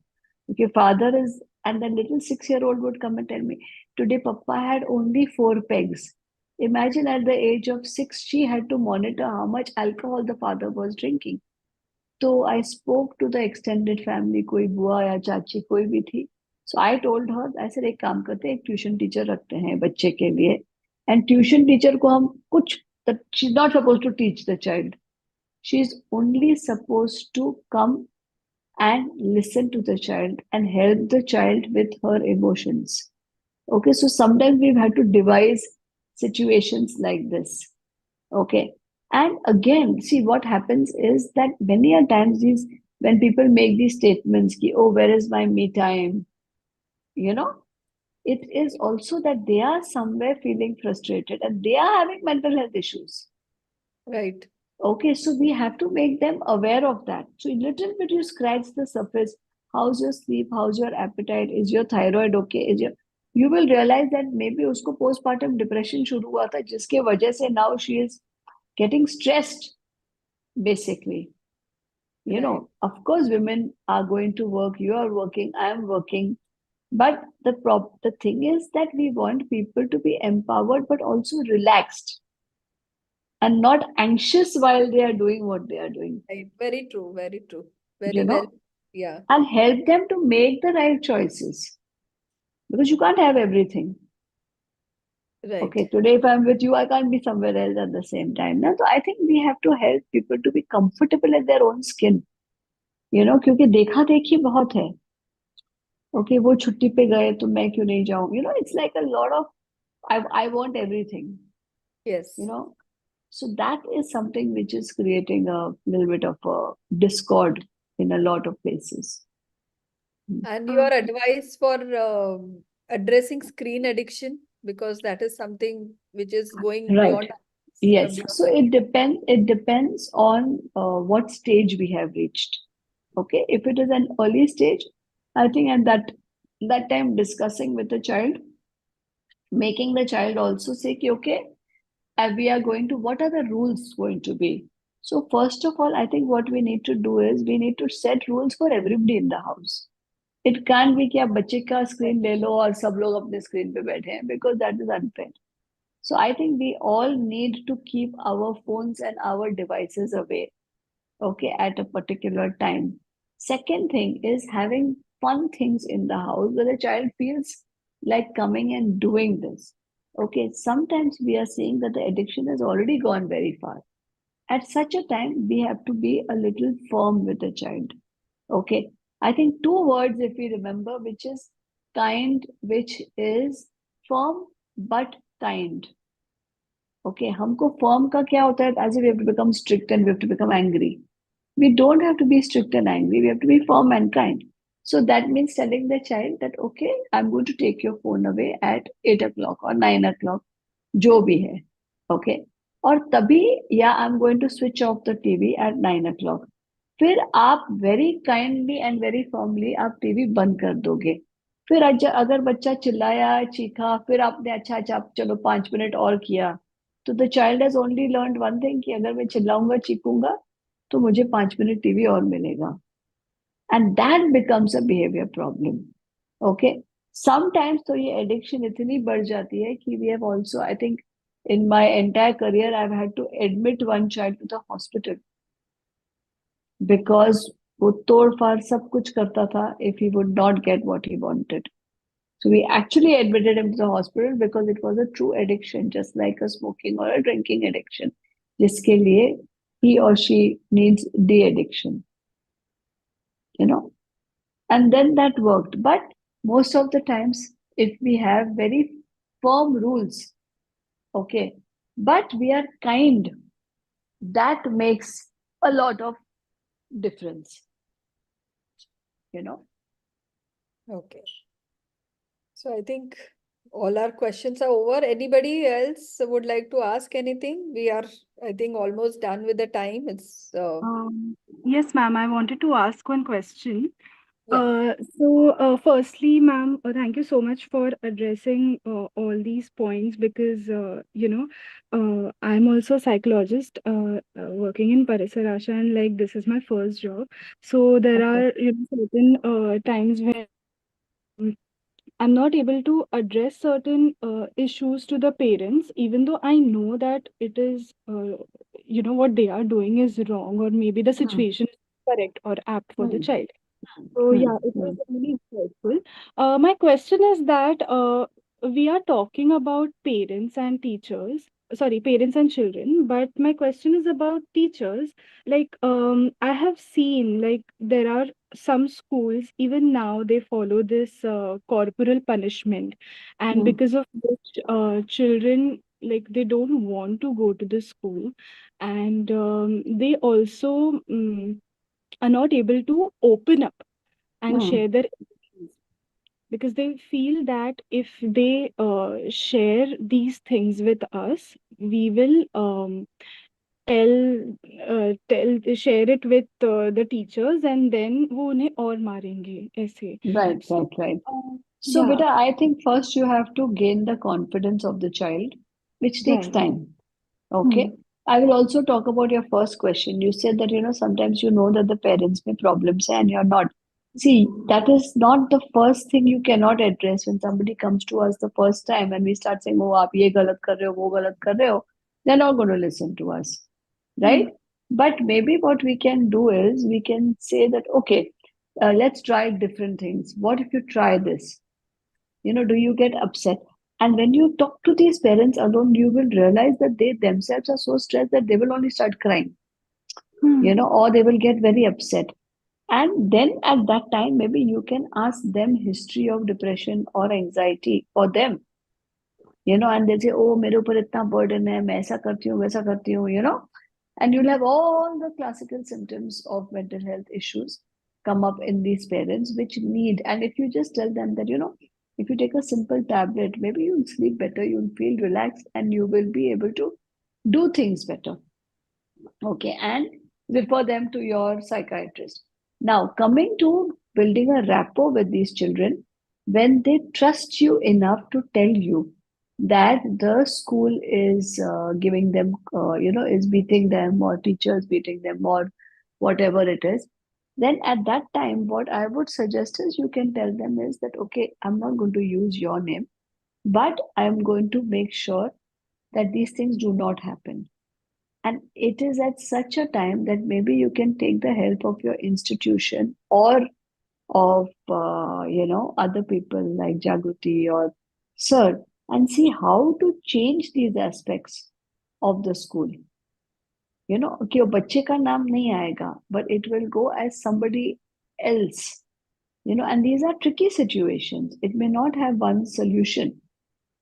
[SPEAKER 2] Okay, father is, and the little 6-year-old would come and tell me, today Papa had only 4 pegs. Imagine at the age of 6, she had to monitor how much alcohol the father was drinking. So I spoke to the extended family, कोई बुआ या चाची कोई भी थी. So I told her, I said, एक काम करते हैं, एक ट्यूशन टीचर रखते हैं बच्चे के लिए. And ट्यूशन टीचर को हम कुछ, she's not supposed to teach the child. She's only supposed to come and listen to the child and help the child with her emotions. Okay, so sometimes we've had to devise situations like this. Okay. And again, see what happens is that many a times when people make these statements, ki, oh, where is my me time? It is also that they are somewhere feeling frustrated and they are having mental health issues.
[SPEAKER 1] Right.
[SPEAKER 2] Okay, so we have to make them aware of that. So a little bit you scratch the surface. How's your sleep? How's your appetite? Is your thyroid okay? You will realize that maybe usko postpartum depression शुरू हुआ था, जिसके वजह से now she is getting stressed, basically. Of course, women are going to work, you are working, I am working. But the thing is that we want people to be empowered, but also relaxed and not anxious while they are doing what they are doing.
[SPEAKER 1] Right. Very true. Very true. Very well. Yeah.
[SPEAKER 2] And help them to make the right choices. Because you can't have everything.
[SPEAKER 1] Right.
[SPEAKER 2] Okay, today if I'm with you, I can't be somewhere else at the same time. So I think we have to help people to be comfortable in their own skin. क्योंकि देखा देखी बहुत है. Okay, वो छुट्टी पे गए तो मैं क्यों नहीं जाऊँ? It's like a lot of I want everything, you
[SPEAKER 1] Yes.
[SPEAKER 2] know. So that is something which is creating a little bit of a discord in a lot of places.
[SPEAKER 1] And your advice for addressing screen addiction, because that is something which is going
[SPEAKER 2] Right.
[SPEAKER 1] beyond,
[SPEAKER 2] Yes.
[SPEAKER 1] beyond.
[SPEAKER 2] So it depends on what stage we have reached. Okay. If it is an early stage, I think at that time discussing with the child, making the child also say, कि, okay, we are going to, what are the rules going to be? So first of all, I think what we need to do is we need to set rules for everybody in the house. It can't be कि आप बच्चे का screen ले लो और सब लोग अपने screen पे बैठे हैं, because that is unfair. So I think we all need to keep our phones and our devices away, okay, at a particular time. Second thing is having fun things in the house where the child feels like coming and doing this. Okay, sometimes we are seeing that the addiction has already gone very far. At such a time, we have to be a little firm with the child. Okay, I think two words, if we remember, which is kind, which is firm but kind. Okay, हमको firm का क्या होता है? As if we have to become strict and we have to become angry. We don't have to be strict and angry. We have to be firm and kind. So that means telling the child that, okay, I'm going to take your phone away at 8 o'clock or 9 o'clock, जो भी है. Okay. और तभी, या I'm going to switch off the TV at 9 o'clock. फिर आप very kindly and very firmly आप TV बंद कर दोगे. फिर अगर बच्चा चिल्लाया चीखा, फिर आपने अच्छा अच्छा चलो 5 मिनट और किया, तो the child has only learn one thing कि अगर मैं चिल्लाऊंगा चीखूंगा तो मुझे 5 मिनट टीवी और मिलेगा. And that becomes a behaviour problem. Okay, sometimes तो ये एडिक्शन इतनी बढ़ जाती है कि we have also, I think, in my entire career I've had to admit one child to the hospital because वो तोड़ फाड़ सब कुछ करता था if he would not get what he wanted. So we actually admitted him to the hospital because it was a true addiction, just like a smoking or a drinking addiction, जिसके लिए he or she needs de-addiction, you know. And then that worked. But most of the times, if we have very firm rules, okay, but we are kind, that makes a lot of difference, you know.
[SPEAKER 1] Okay. So I think all our questions are over. Anybody else would like to ask anything? We are, I think, almost done with the time. It's
[SPEAKER 5] Um, yes, ma'am, I wanted to ask one question.
[SPEAKER 1] yeah.
[SPEAKER 5] Firstly, ma'am, thank you so much for addressing all these points because, I'm also a psychologist working in Parisar Asha, and like this is my first job. So there
[SPEAKER 2] Okay.
[SPEAKER 5] are, certain times when I'm not able to address certain issues to the parents, even though I know that it is, what they are doing is wrong, or maybe the
[SPEAKER 2] Hmm.
[SPEAKER 5] situation is correct or apt for the
[SPEAKER 2] Hmm.
[SPEAKER 5] child. So
[SPEAKER 2] Hmm.
[SPEAKER 5] yeah, it was
[SPEAKER 2] Hmm.
[SPEAKER 5] really helpful. My question is that we are talking about parents and teachers, sorry, parents and children, but my question is about teachers. Like, I have seen like there are some schools even now they follow this corporal punishment, and
[SPEAKER 2] Hmm.
[SPEAKER 5] because of which children like they don't want to go to the school, and they also are not able to open up and
[SPEAKER 2] Hmm.
[SPEAKER 5] share their emotions because they feel that if they share these things with us, we will share it with the teachers and then वो उन्हें और मारेंगे ऐसे.
[SPEAKER 2] Right,
[SPEAKER 5] So,
[SPEAKER 2] right, right.
[SPEAKER 5] uh,
[SPEAKER 2] So,
[SPEAKER 5] yeah,
[SPEAKER 2] beta, I think first you have to gain the confidence of the child, which takes
[SPEAKER 5] right.
[SPEAKER 2] time.
[SPEAKER 5] Hmm.
[SPEAKER 2] Okay. I will also talk about your first question. You said that, sometimes you know that the parents may problems and you're not. See, that is not the first thing you cannot address when somebody comes to us the first time and we start saying, oh, आप ये गलत कर रहे हो, वो गलत कर रहे हो. They're not going to listen to us,
[SPEAKER 5] Hmm.
[SPEAKER 2] right? But maybe what we can do is we can say that, okay, let's try different things. What if you try this? Do you get upset? And when you talk to these parents alone, you will realize that they themselves are so stressed that they will only start crying,
[SPEAKER 5] Hmm.
[SPEAKER 2] or they will get very upset. And then at that time, maybe you can ask them history of depression or anxiety for them, and they say, oh, मेरे ऊपर इतना burden है, मैं ऐसा करती हूँ, वैसा करती हूँ. And you'll have all the classical symptoms of mental health issues come up in these parents, which need, and if you just tell them that, if you take a simple tablet, maybe you'll sleep better, you'll feel relaxed, and you will be able to do things better. Okay, and refer them to your psychiatrist. Now, coming to building a rapport with these children, when they trust you enough to tell you that the school is giving them, is beating them, or teachers beating them, or whatever it is, then at that time, what I would suggest is you can tell them is that, okay, I'm not going to use your name, but I'm going to make sure that these things do not happen. And it is at such a time that maybe you can take the help of your institution or of, other people like Jagruti or Sir, and see how to change these aspects of the school. कि वो बच्चे का नाम नहीं आएगा, but it will go as somebody else. And these are tricky situations. It may not have one solution.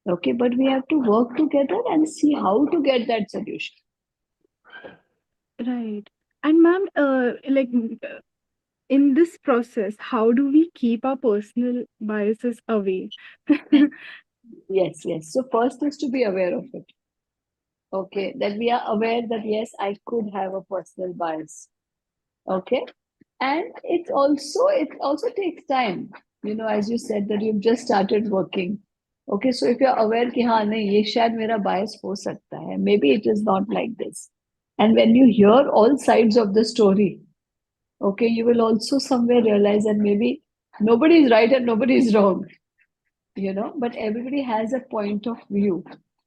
[SPEAKER 2] Okay, but we have to work together and see how to get that solution.
[SPEAKER 5] Right. And ma'am, in this process, how do we keep our personal biases away?
[SPEAKER 2] Yes. So first is to be aware of it. Okay, that we are aware that yes, I could have a personal bias. Okay, and it also takes time. As you said that you've just started working. Okay, so if you're aware कि हाँ नहीं ये शायद मेरा bias हो सकता है, maybe it is not like this. And when you hear all sides of the story, okay, you will also somewhere realize that maybe nobody is right and nobody is wrong. But everybody has a point of view.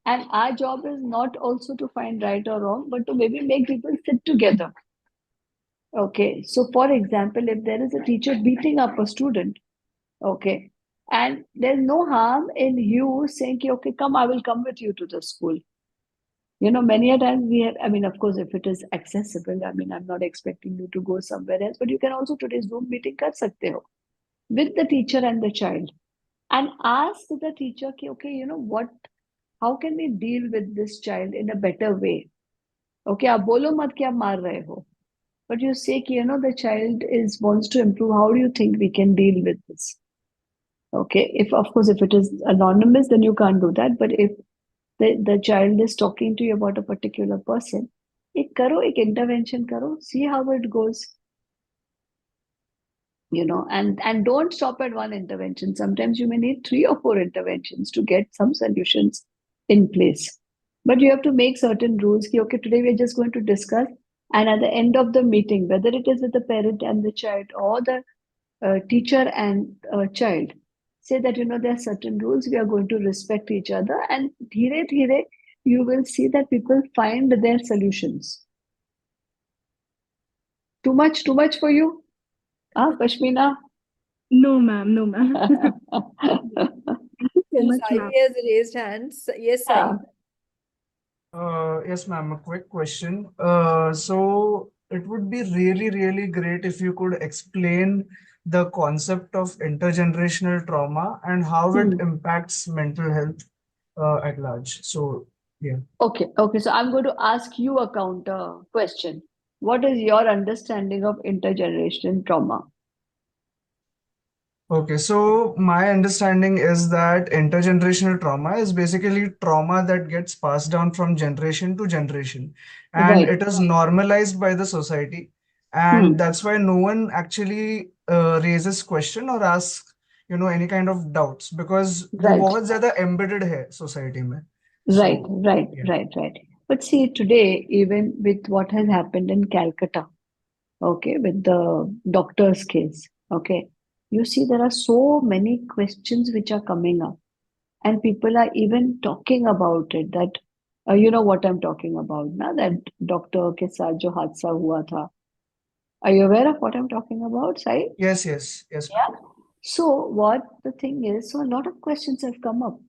[SPEAKER 2] And our job is not also to find right or wrong, but to maybe make people sit together. Okay, so for example, if there is a teacher beating up a student, okay, and there's no harm in you saying, okay, come, I will come with you to the school. Many a times we have, I mean, of course, if it is accessible, I mean, I'm not expecting you to go somewhere else, but you can also today's Zoom meeting kar sakte ho with the teacher and the child. And ask the teacher, okay, how can we deal with this child in a better way? Okay, आप बोलो मत कि आप मार रहे हो. But you say, the child wants to improve. How do you think we can deal with this? Okay, if of course, if it is anonymous, then you can't do that. But if the child is talking to you about a particular person, ek intervention karo, see how it goes. And don't stop at one intervention. Sometimes you may need 3 or 4 interventions to get some solutions in place. But you have to make certain rules. Okay, today we're just going to discuss, and at the end of the meeting, whether it is with the parent and the child or the teacher and child, say that there are certain rules. We are going to respect each other, and dhire dhire you will see that people find their solutions. Too much for you? Pashmina?
[SPEAKER 5] No, ma'am. No, ma'am. Thank you so much,
[SPEAKER 1] Sai
[SPEAKER 5] ma'am.
[SPEAKER 1] has raised hands. Yes, Sai.
[SPEAKER 6] Yes, ma'am. A quick question. So it would be really, really great if you could explain the concept of intergenerational trauma and how it impacts mental health at large. So, yeah.
[SPEAKER 2] Okay. So I'm going to ask you a counter question. What is your understanding of intergenerational trauma?
[SPEAKER 6] Okay, so my understanding is that intergenerational trauma is basically trauma that gets passed down from generation to generation, and
[SPEAKER 2] Right.
[SPEAKER 6] it is normalized by the society, and that's why no one actually raises question or asks, any kind of doubts because वो
[SPEAKER 2] Right.
[SPEAKER 6] बहुत ज़्यादा embedded है society में.
[SPEAKER 2] Right.
[SPEAKER 6] So, yeah.
[SPEAKER 2] Right. But see, today, even with what has happened in Calcutta, okay, with the doctor's case, okay, you see there are so many questions which are coming up, and people are even talking about it. That you know what I'm talking about, na? That doctor के साथ जो हादसा हुआ था. Are you aware of what I'm talking about, Sai?
[SPEAKER 6] Yes, ma'am.
[SPEAKER 2] Yeah. So what the thing is, so a lot of questions have come up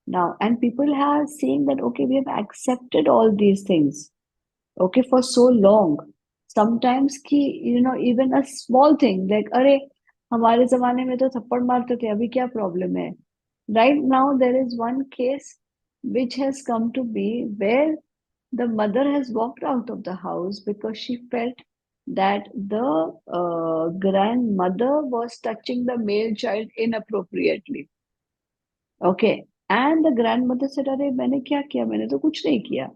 [SPEAKER 2] now, and people are saying that okay, we have accepted all these things, okay, for so long. sometimes कि even a small thing like अरे हमारे जमाने में तो थप्पड़ मारते थे, अभी क्या प्रॉब्लम है? Right now there is one case which has come to be where the mother has walked out of the house because she felt that the grandmother was touching the male child inappropriately. Okay. And the grandmother said, अरे मैंने क्या किया? मैंने तो कुछ नहीं किया.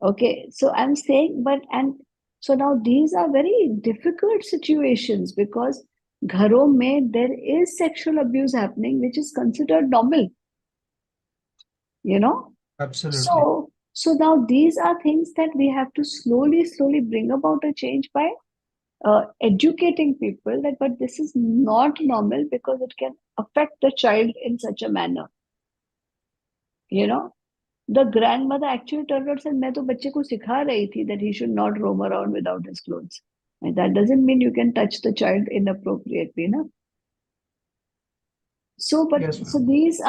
[SPEAKER 2] Okay. So I'm saying, and so now these are very difficult situations because घरों में there is sexual abuse happening, which is considered normal, you know.
[SPEAKER 6] Absolutely.
[SPEAKER 2] So now these are things that we have to slowly bring about a change by educating people that, but this is not normal because it can affect the child in such a manner, you know. The grandmother actually turned out and said, मैं तो बच्चे को सिखा रही थी that he should not roam around without his clothes. And that doesn't mean you can touch the child inappropriately, no? So, but
[SPEAKER 6] Yes,
[SPEAKER 2] so
[SPEAKER 6] ma'am.
[SPEAKER 2] these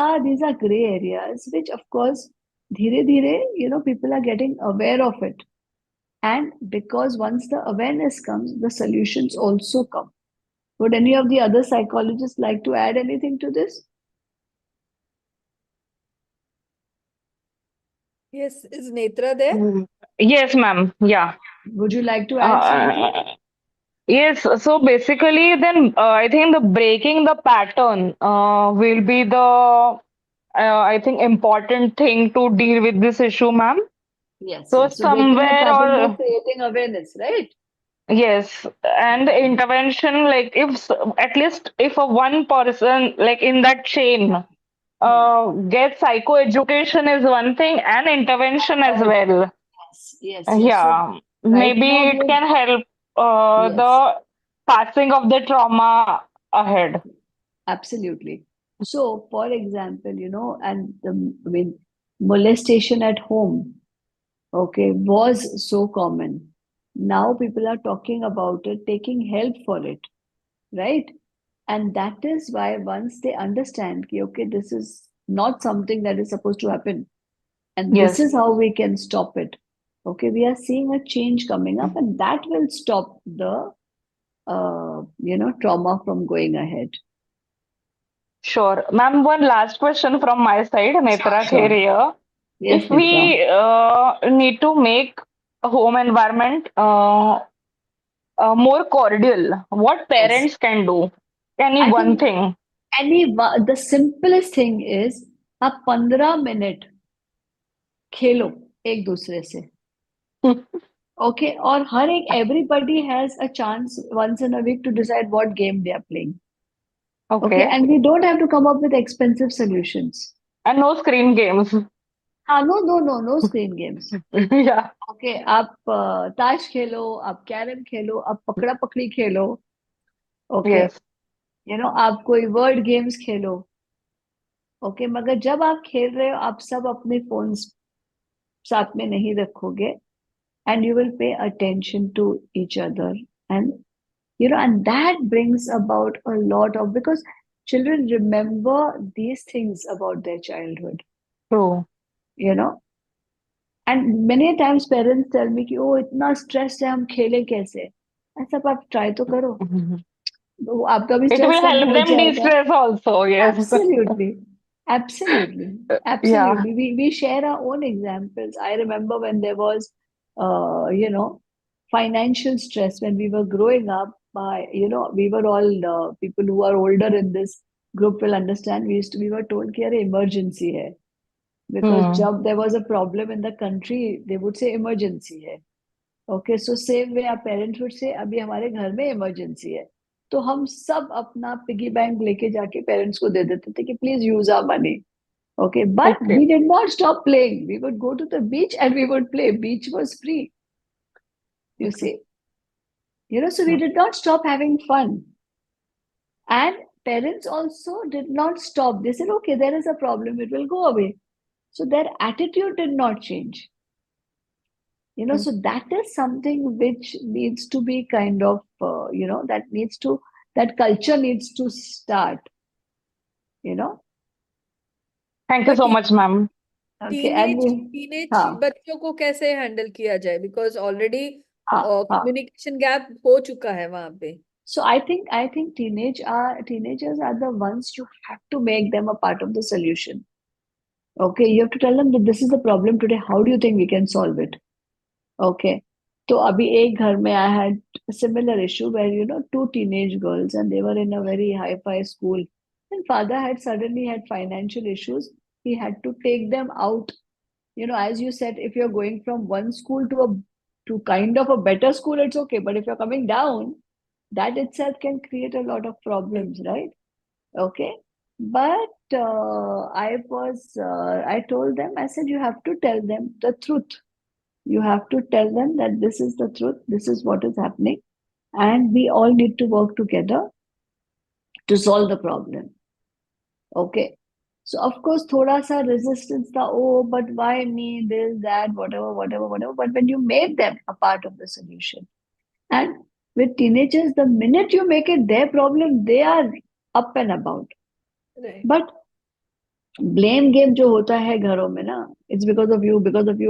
[SPEAKER 2] are gray areas, which of course, धीरे धीरे, people are getting aware of it. And because once the awareness comes, the solutions also come. Would any of the other psychologists like to add anything to this?
[SPEAKER 1] Yes, is Netra there?
[SPEAKER 7] Yes, ma'am. Yeah.
[SPEAKER 2] Would you like to add something?
[SPEAKER 7] Yes. So basically, then I think the breaking the pattern will be the I think important thing to deal with this issue, ma'am.
[SPEAKER 2] Yes,
[SPEAKER 7] So
[SPEAKER 2] yes. So breaking the
[SPEAKER 7] somewhere
[SPEAKER 2] pattern by
[SPEAKER 7] or
[SPEAKER 2] creating awareness, right?
[SPEAKER 7] yes, and the intervention, like if at least if a one person like in that chain gets psycho education is one thing and intervention as
[SPEAKER 2] Correct.
[SPEAKER 7] well.
[SPEAKER 2] Yes. So
[SPEAKER 7] Yeah,
[SPEAKER 2] right
[SPEAKER 7] maybe
[SPEAKER 2] now
[SPEAKER 7] it
[SPEAKER 2] we
[SPEAKER 7] can help
[SPEAKER 2] yes,
[SPEAKER 7] the passing of the trauma ahead.
[SPEAKER 2] absolutely. So, for example, and I mean, molestation at home, okay, was so common. Now people are talking about it, taking help for it, right? And that is why once they understand, कि, okay, this is not something that is supposed to happen, and this
[SPEAKER 7] Yes,
[SPEAKER 2] is how we can stop it. Okay, we are seeing a change coming up, and that will stop the trauma from going ahead.
[SPEAKER 7] sure. Ma'am, one last question from my side, Netra
[SPEAKER 2] Sure.
[SPEAKER 7] Kheria.
[SPEAKER 2] Yes,
[SPEAKER 7] If
[SPEAKER 2] Nitra.
[SPEAKER 7] we need to make a home environment more cordial, what
[SPEAKER 2] Yes.
[SPEAKER 7] parents can do? Any
[SPEAKER 2] I
[SPEAKER 7] one
[SPEAKER 2] think
[SPEAKER 7] thing?
[SPEAKER 2] the simplest thing is आप 15 minute खेलो एक दूसरे से. Okay, or हर एक everybody has a chance once in a week to decide what game they are playing. Okay,
[SPEAKER 7] Okay.
[SPEAKER 2] and we don't have to come up with expensive solutions.
[SPEAKER 7] And no screen games.
[SPEAKER 2] हाँ, no screen games.
[SPEAKER 7] Yeah.
[SPEAKER 2] Okay, आप ताश खेलो, आप carrom खेलो, आप पकड़ा पकड़ी खेलो. Okay,
[SPEAKER 7] Yes.
[SPEAKER 2] आप कोई word games खेलो. Okay, मगर जब आप खेल रहे हो आप सब अपने फोन्स साथ में नहीं रखोगे, and you will pay attention to each other, and and that brings about a lot of, because children remember these things about their childhood,
[SPEAKER 7] True.
[SPEAKER 2] you know and many times parents tell me कि ओ इतना stress है, हम खेले कैसे? ऐसा आप try तो करो,
[SPEAKER 7] Mhm.
[SPEAKER 2] तो आपका भी
[SPEAKER 7] It
[SPEAKER 2] stress
[SPEAKER 7] will
[SPEAKER 2] come
[SPEAKER 7] help
[SPEAKER 2] हो
[SPEAKER 7] them
[SPEAKER 2] जाएगा.
[SPEAKER 7] de-stress also. Yes.
[SPEAKER 2] Absolutely. Absolutely.
[SPEAKER 7] Yeah.
[SPEAKER 2] Absolutely. We share our own examples. I remember when there was, financial stress when we were growing up. We were all people who are older in this group will understand. We were told कि अरे emergency है. Because
[SPEAKER 7] Hmm.
[SPEAKER 2] जब there was a problem in the country, they would say emergency है. Okay, so same way आप parents would say अभी हमारे घर में इमरजेंसी है, तो हम सब अपना पिगी बैंक लेके जाके पेरेंट्स को दे देते थे कि please use our money. Okay, but
[SPEAKER 7] Okay.
[SPEAKER 2] we did not stop playing. We would go to the beach and we would play. Beach was free, you see. So we did not stop having fun. And parents also did not stop. They said, okay, there is a problem, it will go away. So their attitude did not change. So that is something which needs to be kind of, that culture needs to start, you know.
[SPEAKER 7] Thank you
[SPEAKER 1] But
[SPEAKER 7] so much, ma'am.
[SPEAKER 2] Okay, and
[SPEAKER 1] teenage teenage
[SPEAKER 2] हाँ,
[SPEAKER 1] बच्चों को कैसे handle किया जाए? Because already
[SPEAKER 2] हाँ
[SPEAKER 1] और
[SPEAKER 2] हाँ.
[SPEAKER 1] Communication gap हो चुका है वहां पे.
[SPEAKER 2] So I think teenagers are the ones you have to make them a part of the solution. Okay, you have to tell them that this is the problem today. How do you think we can solve it? Okay. तो अभी एक घर में I had a similar issue where two teenage girls and they were in a very high-fi school. And father had suddenly had financial issues. He had to take them out. As you said, if you're going from one school to kind of a better school, it's okay. But if you're coming down, that itself can create a lot of problems, right? Okay. But I told them, I said, you have to tell them the truth. You have to tell them that this is the truth, this is what is happening, and we all need to work together to solve the problem. Okay. So of course, thoda sa resistance tha, oh, but why me, this, that, whatever, whatever, whatever. But when you make them a part of the solution, and with teenagers, the minute you make it their problem, they are up and about.
[SPEAKER 1] Right.
[SPEAKER 2] But blame game जो होता है घरों में ना, it's because of you,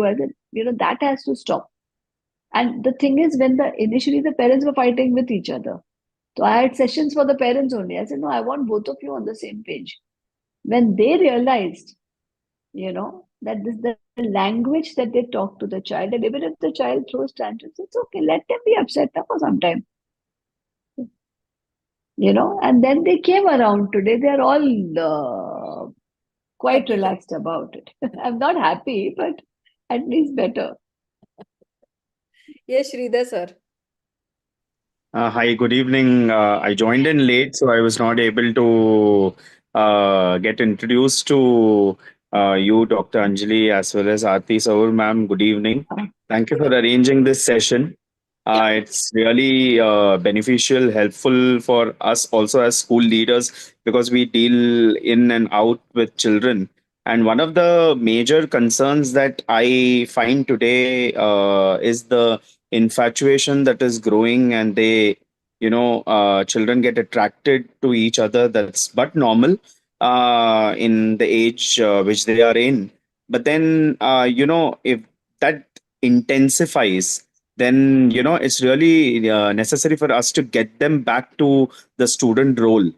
[SPEAKER 2] I said, that has to stop. And the thing is, when initially the parents were fighting with each other, so I had sessions for the parents only. I said, no, I want both of you on the same page. When they realized, that this the language that they talk to the child, and even if the child throws tantrums, it's okay, let them be upset for some time. And then they came around. Today they are all quite
[SPEAKER 1] Happy.
[SPEAKER 2] relaxed about it. I'm not happy, but at least better.
[SPEAKER 1] Yes, Sridhar sir.
[SPEAKER 3] Hi, good evening. I joined in late, so I was not able to get introduced to you, Dr. Anjali, as well as Aarti Saur, ma'am. Good evening. Thank you for arranging this session. It's really beneficial, helpful for us also as school leaders because we deal in and out with children. And one of the major concerns that I find today is the infatuation that is growing, and children get attracted to each other. That's but normal in the age which they are in. But then if that intensifies, then it's really necessary for us to get them back to the student role.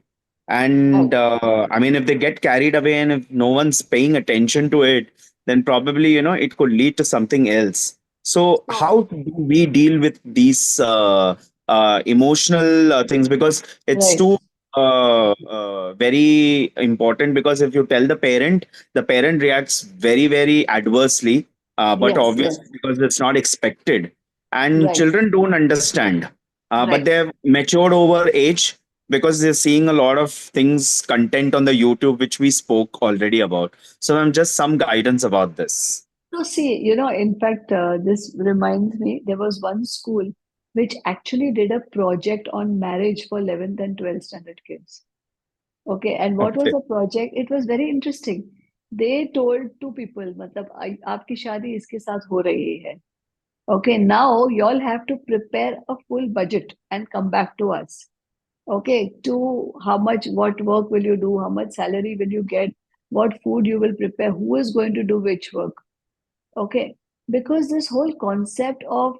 [SPEAKER 3] And I mean, if they get carried away and if no one's paying attention to it, then probably it could lead to something else. So how do we deal with these emotional things? Because it's
[SPEAKER 2] Right.
[SPEAKER 3] too very important, because if you tell the parent reacts very, very adversely, but
[SPEAKER 2] Yes,
[SPEAKER 3] obviously
[SPEAKER 2] yes.
[SPEAKER 3] because it's not expected. And
[SPEAKER 2] Right,
[SPEAKER 3] children don't understand, but
[SPEAKER 2] right.
[SPEAKER 3] they've matured over age because they're seeing a lot of things, content on the YouTube, which we spoke already about. So I'm just some guidance about this.
[SPEAKER 2] So see, in fact, this reminds me, there was one school which actually did a project on marriage for 11th and 12th standard kids. Okay, and what was
[SPEAKER 3] Okay.
[SPEAKER 2] the project? It was very interesting. They told two people, मतलब आपकी शादी इसके साथ हो रही है. Okay, now you all have to prepare a full budget and come back to us. Okay, to how much, what work will you do, how much salary will you get, what food you will prepare, who is going to do which work. Okay, because this whole concept of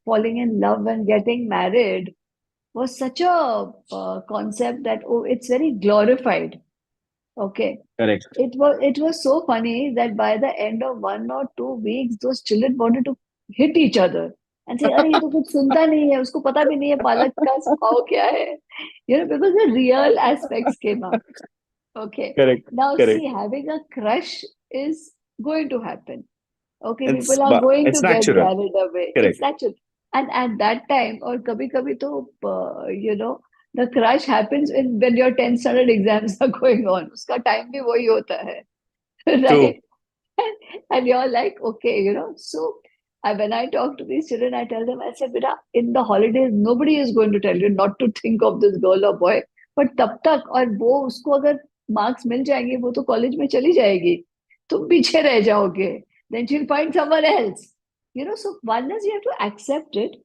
[SPEAKER 2] falling in love and getting married was such a concept that, oh, it's very glorified. Okay,
[SPEAKER 3] Correct.
[SPEAKER 2] it was so funny that by the end of 1 or 2 weeks, those children wanted to hit each other and say, "अरे ये तो कुछ सुनता नहीं है, उसको पता भी नहीं है पालक का स्वभाव क्या है," because the real aspects came up. Okay,
[SPEAKER 3] Correct.
[SPEAKER 2] now see,
[SPEAKER 3] Correct.
[SPEAKER 2] having a crush is going to happen. Okay,
[SPEAKER 3] It's
[SPEAKER 2] people are
[SPEAKER 3] but
[SPEAKER 2] going
[SPEAKER 3] it's
[SPEAKER 2] to get
[SPEAKER 3] natural.
[SPEAKER 2] carried away. It's
[SPEAKER 3] Correct.
[SPEAKER 2] natural. And at that time, or kabhi kabhi to, the crush happens when your 10th standard exams are going on. Uska time bhi wahi hota hai,
[SPEAKER 3] True.
[SPEAKER 2] right? And you're like, okay, So when I talk to these children, I tell them, I say, Beta, in the holidays, nobody is going to tell you not to think of this girl or boy. But तब तक और वो उसको अगर marks मिल जाएंगे, वो तो college में चली जाएगी. तुम पीछे रह जाओगे. Then she'll find someone else. So one is you have to accept it,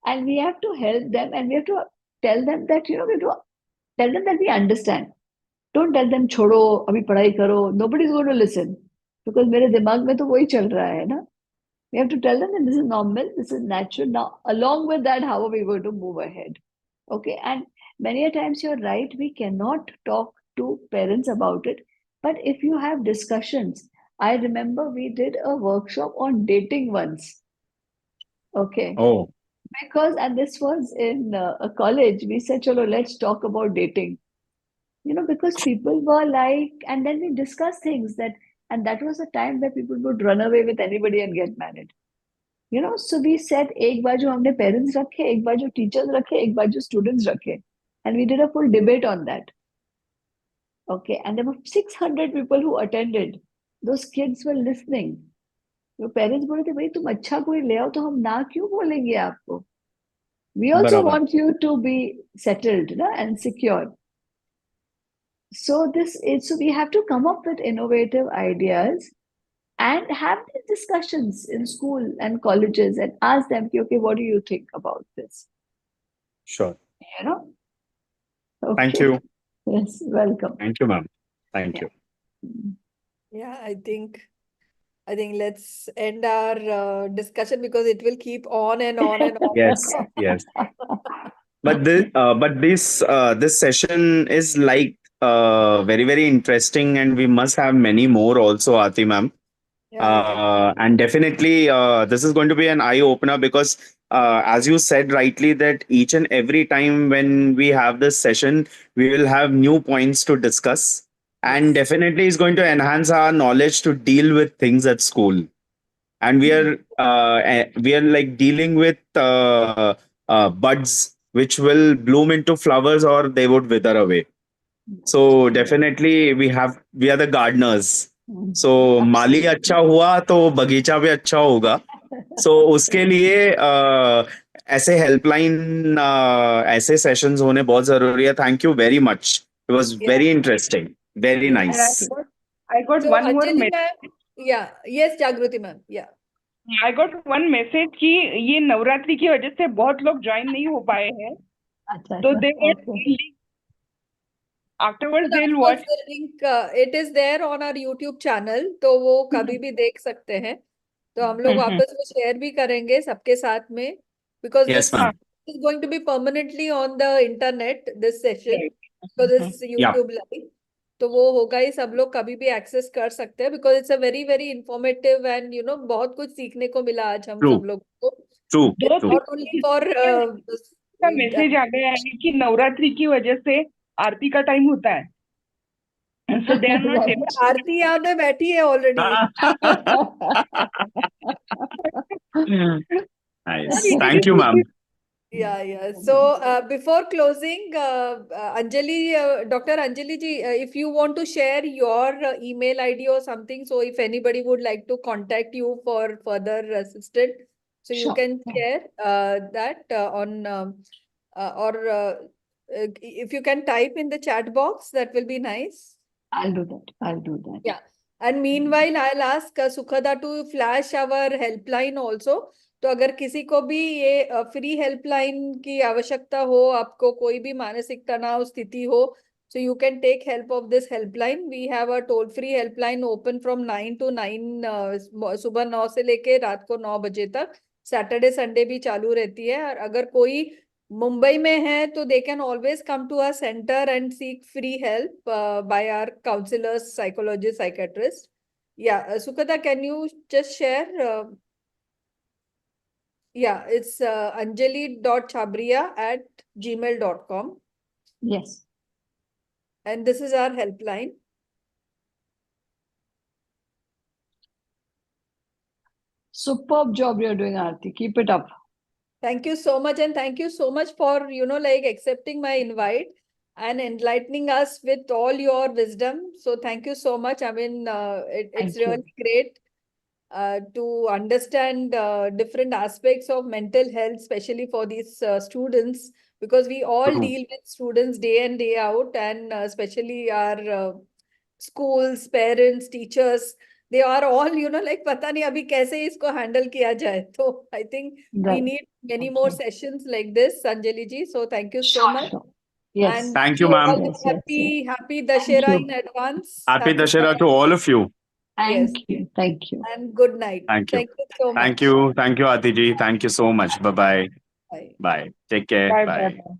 [SPEAKER 2] and we have to help them, and we have to tell them that, we have to tell them that we understand. Don't tell them छोड़ो अभी पढ़ाई करो. Nobody is going to listen because मेरे दिमाग में तो वही चल रहा है ना. We have to tell them that this is normal, this is natural. Now, along with that, how are we going to move ahead? Okay, and many a times you're right, we cannot talk to parents about it. But if you have discussions, I remember we did a workshop on dating once. Okay,
[SPEAKER 3] Oh,
[SPEAKER 2] because, and this was in a college, we said, Chalo, let's talk about dating. Because people were like, and then we discussed things that, and that was a time where people would run away with anybody and get married. So we said, एक बार जो हमने parents रखे, एक बार जो teachers रखे, एक बार जो students रखे, and we did a full debate on that. Okay, and there were 600 people who attended. Those kids were listening. Your parents बोले थे भाई तुम अच्छा कोई ले आओ तो हम ना क्यों बोलेंगे आपको. We also
[SPEAKER 3] barabar.
[SPEAKER 2] want you to be settled, and secure. So we have to come up with innovative ideas and have these discussions in school and colleges and ask them, okay, what do you think about this?
[SPEAKER 3] Sure.
[SPEAKER 2] You know?
[SPEAKER 3] Thank
[SPEAKER 2] Okay.
[SPEAKER 3] you.
[SPEAKER 2] Yes, welcome.
[SPEAKER 3] Thank you, ma'am. Thank you.
[SPEAKER 1] Yeah, I think let's end our discussion because it will keep on and on and on.
[SPEAKER 3] Yes, yes. But this session is like very, very interesting, and we must have many more also, Aati ma'am.
[SPEAKER 1] Yeah.
[SPEAKER 3] And definitely, this is going to be an eye opener because, as you said rightly, that each and every time when we have this session, we will have new points to discuss, and
[SPEAKER 1] Yes.
[SPEAKER 3] definitely is going to enhance our knowledge to deal with things at school. And we are like dealing with buds which will bloom into flowers or they would wither away. So definitely we are the gardeners. So माली अच्छा हुआ तो बगीचा भी अच्छा होगा. So उसके लिए ऐसे हेल्पलाइन ऐसे सेशंस होने बहुत जरूरी है. Thank you very much. It was
[SPEAKER 1] Yeah.
[SPEAKER 3] Very interesting, very
[SPEAKER 1] Yeah.
[SPEAKER 4] And
[SPEAKER 3] nice.
[SPEAKER 4] I got
[SPEAKER 1] So
[SPEAKER 4] one more
[SPEAKER 1] Anjali
[SPEAKER 4] message.
[SPEAKER 1] ma'am, yeah, yes, Jagruti ma'am, yeah.
[SPEAKER 4] I got one message कि ये नवरात्रि की वजह से बहुत लोग ज्वाइन नहीं हो पाए हैं,
[SPEAKER 2] अच्छा,
[SPEAKER 4] तो
[SPEAKER 2] अच्छा,
[SPEAKER 4] they got
[SPEAKER 2] okay.
[SPEAKER 4] the link. Afterwards
[SPEAKER 1] Of
[SPEAKER 4] they'll
[SPEAKER 1] course,
[SPEAKER 4] watch.
[SPEAKER 1] the link it is there on our YouTube channel, तो वो कभी भी देख सकते हैं. तो हम लोग वापस में शेयर भी करेंगे सबके साथ में because
[SPEAKER 3] yes
[SPEAKER 1] this
[SPEAKER 3] ma'am.
[SPEAKER 1] is going to be permanently on the internet, this session,
[SPEAKER 4] Right.
[SPEAKER 1] so this
[SPEAKER 3] या
[SPEAKER 1] YouTube live. तो वो होगा ही, सब लोग कभी भी एक्सेस कर सकते हैं because it's a very very informative and बहुत कुछ सीखने को मिला आज हम
[SPEAKER 3] ट्रू
[SPEAKER 1] सब लोग को.
[SPEAKER 3] ट्रू
[SPEAKER 4] दो
[SPEAKER 3] ट्रू.
[SPEAKER 1] Not only for
[SPEAKER 4] का मैसेज आ गया है कि नवरात्रि की वजह से आरती का टाइम होता है, so they are not able.
[SPEAKER 1] आरती यहाँ पे बैठी है already.
[SPEAKER 3] Nice. Thank you, ma'am.
[SPEAKER 1] Yeah. So before closing, Anjali, Dr. Anjali ji, if you want to share your email ID or something, so if anybody would like to contact you for further assistance, so you
[SPEAKER 2] Sure.
[SPEAKER 1] can
[SPEAKER 2] Yeah.
[SPEAKER 1] share that on or if you can type in the chat box, that will be nice.
[SPEAKER 2] I'll do that. I'll do that.
[SPEAKER 1] Yeah. And meanwhile, I'll ask Sukhada to flash our helpline also. तो अगर किसी को भी ये free helpline की आवश्यकता हो, आपको कोई भी मानसिक तनाव स्थिति हो, so you can take help of this helpline. We have a toll free helpline open from 9 to 9 सुबह 9 से लेके रात को 9 बजे तक. सैटरडे संडे भी चालू रहती है. और अगर कोई मुंबई में है तो they can always come to our center and seek free help by our counselors, psychologists, psychiatrists. Yeah, Sukhada, can you just share? Yeah, it's anjali.chhabria@gmail.com.
[SPEAKER 2] Yes.
[SPEAKER 1] And this is our helpline.
[SPEAKER 2] Superb job you're doing, Aarti. Keep it up.
[SPEAKER 1] Thank you so much. And thank you so much for, like accepting my invite and enlightening us with all your wisdom. So thank you so much. I mean, it's
[SPEAKER 2] Thank you.
[SPEAKER 1] really great to understand different aspects of mental health, especially for these students, because we all
[SPEAKER 3] True.
[SPEAKER 1] deal with students day in, day out, and especially our schools, parents, teachers, they are all, like, पता नहीं अभी कैसे इसको handle किया जाए. So I think we
[SPEAKER 2] Right.
[SPEAKER 1] need many more sessions like this, Anjali ji. So thank you so
[SPEAKER 2] Sure,
[SPEAKER 1] much.
[SPEAKER 2] sure. Yes.
[SPEAKER 1] And
[SPEAKER 3] Thank
[SPEAKER 1] wish
[SPEAKER 3] you,
[SPEAKER 1] you
[SPEAKER 3] ma'am.
[SPEAKER 1] all
[SPEAKER 2] Yes, yes, yes.
[SPEAKER 1] happy
[SPEAKER 2] Thank
[SPEAKER 1] Dashera
[SPEAKER 2] you.
[SPEAKER 1] in advance.
[SPEAKER 3] Happy
[SPEAKER 1] Happy
[SPEAKER 3] Dashera to all of you.
[SPEAKER 1] Yes.
[SPEAKER 2] Thank you. Thank you.
[SPEAKER 1] And good night.
[SPEAKER 3] Thank you.
[SPEAKER 1] Thank you so
[SPEAKER 3] Thank
[SPEAKER 1] much.
[SPEAKER 3] you. Thank you, Atiji. Thank you so much. Bye bye.
[SPEAKER 1] Bye.
[SPEAKER 3] Bye. Take care.
[SPEAKER 7] Bye bye.
[SPEAKER 3] Bye.
[SPEAKER 7] Bye.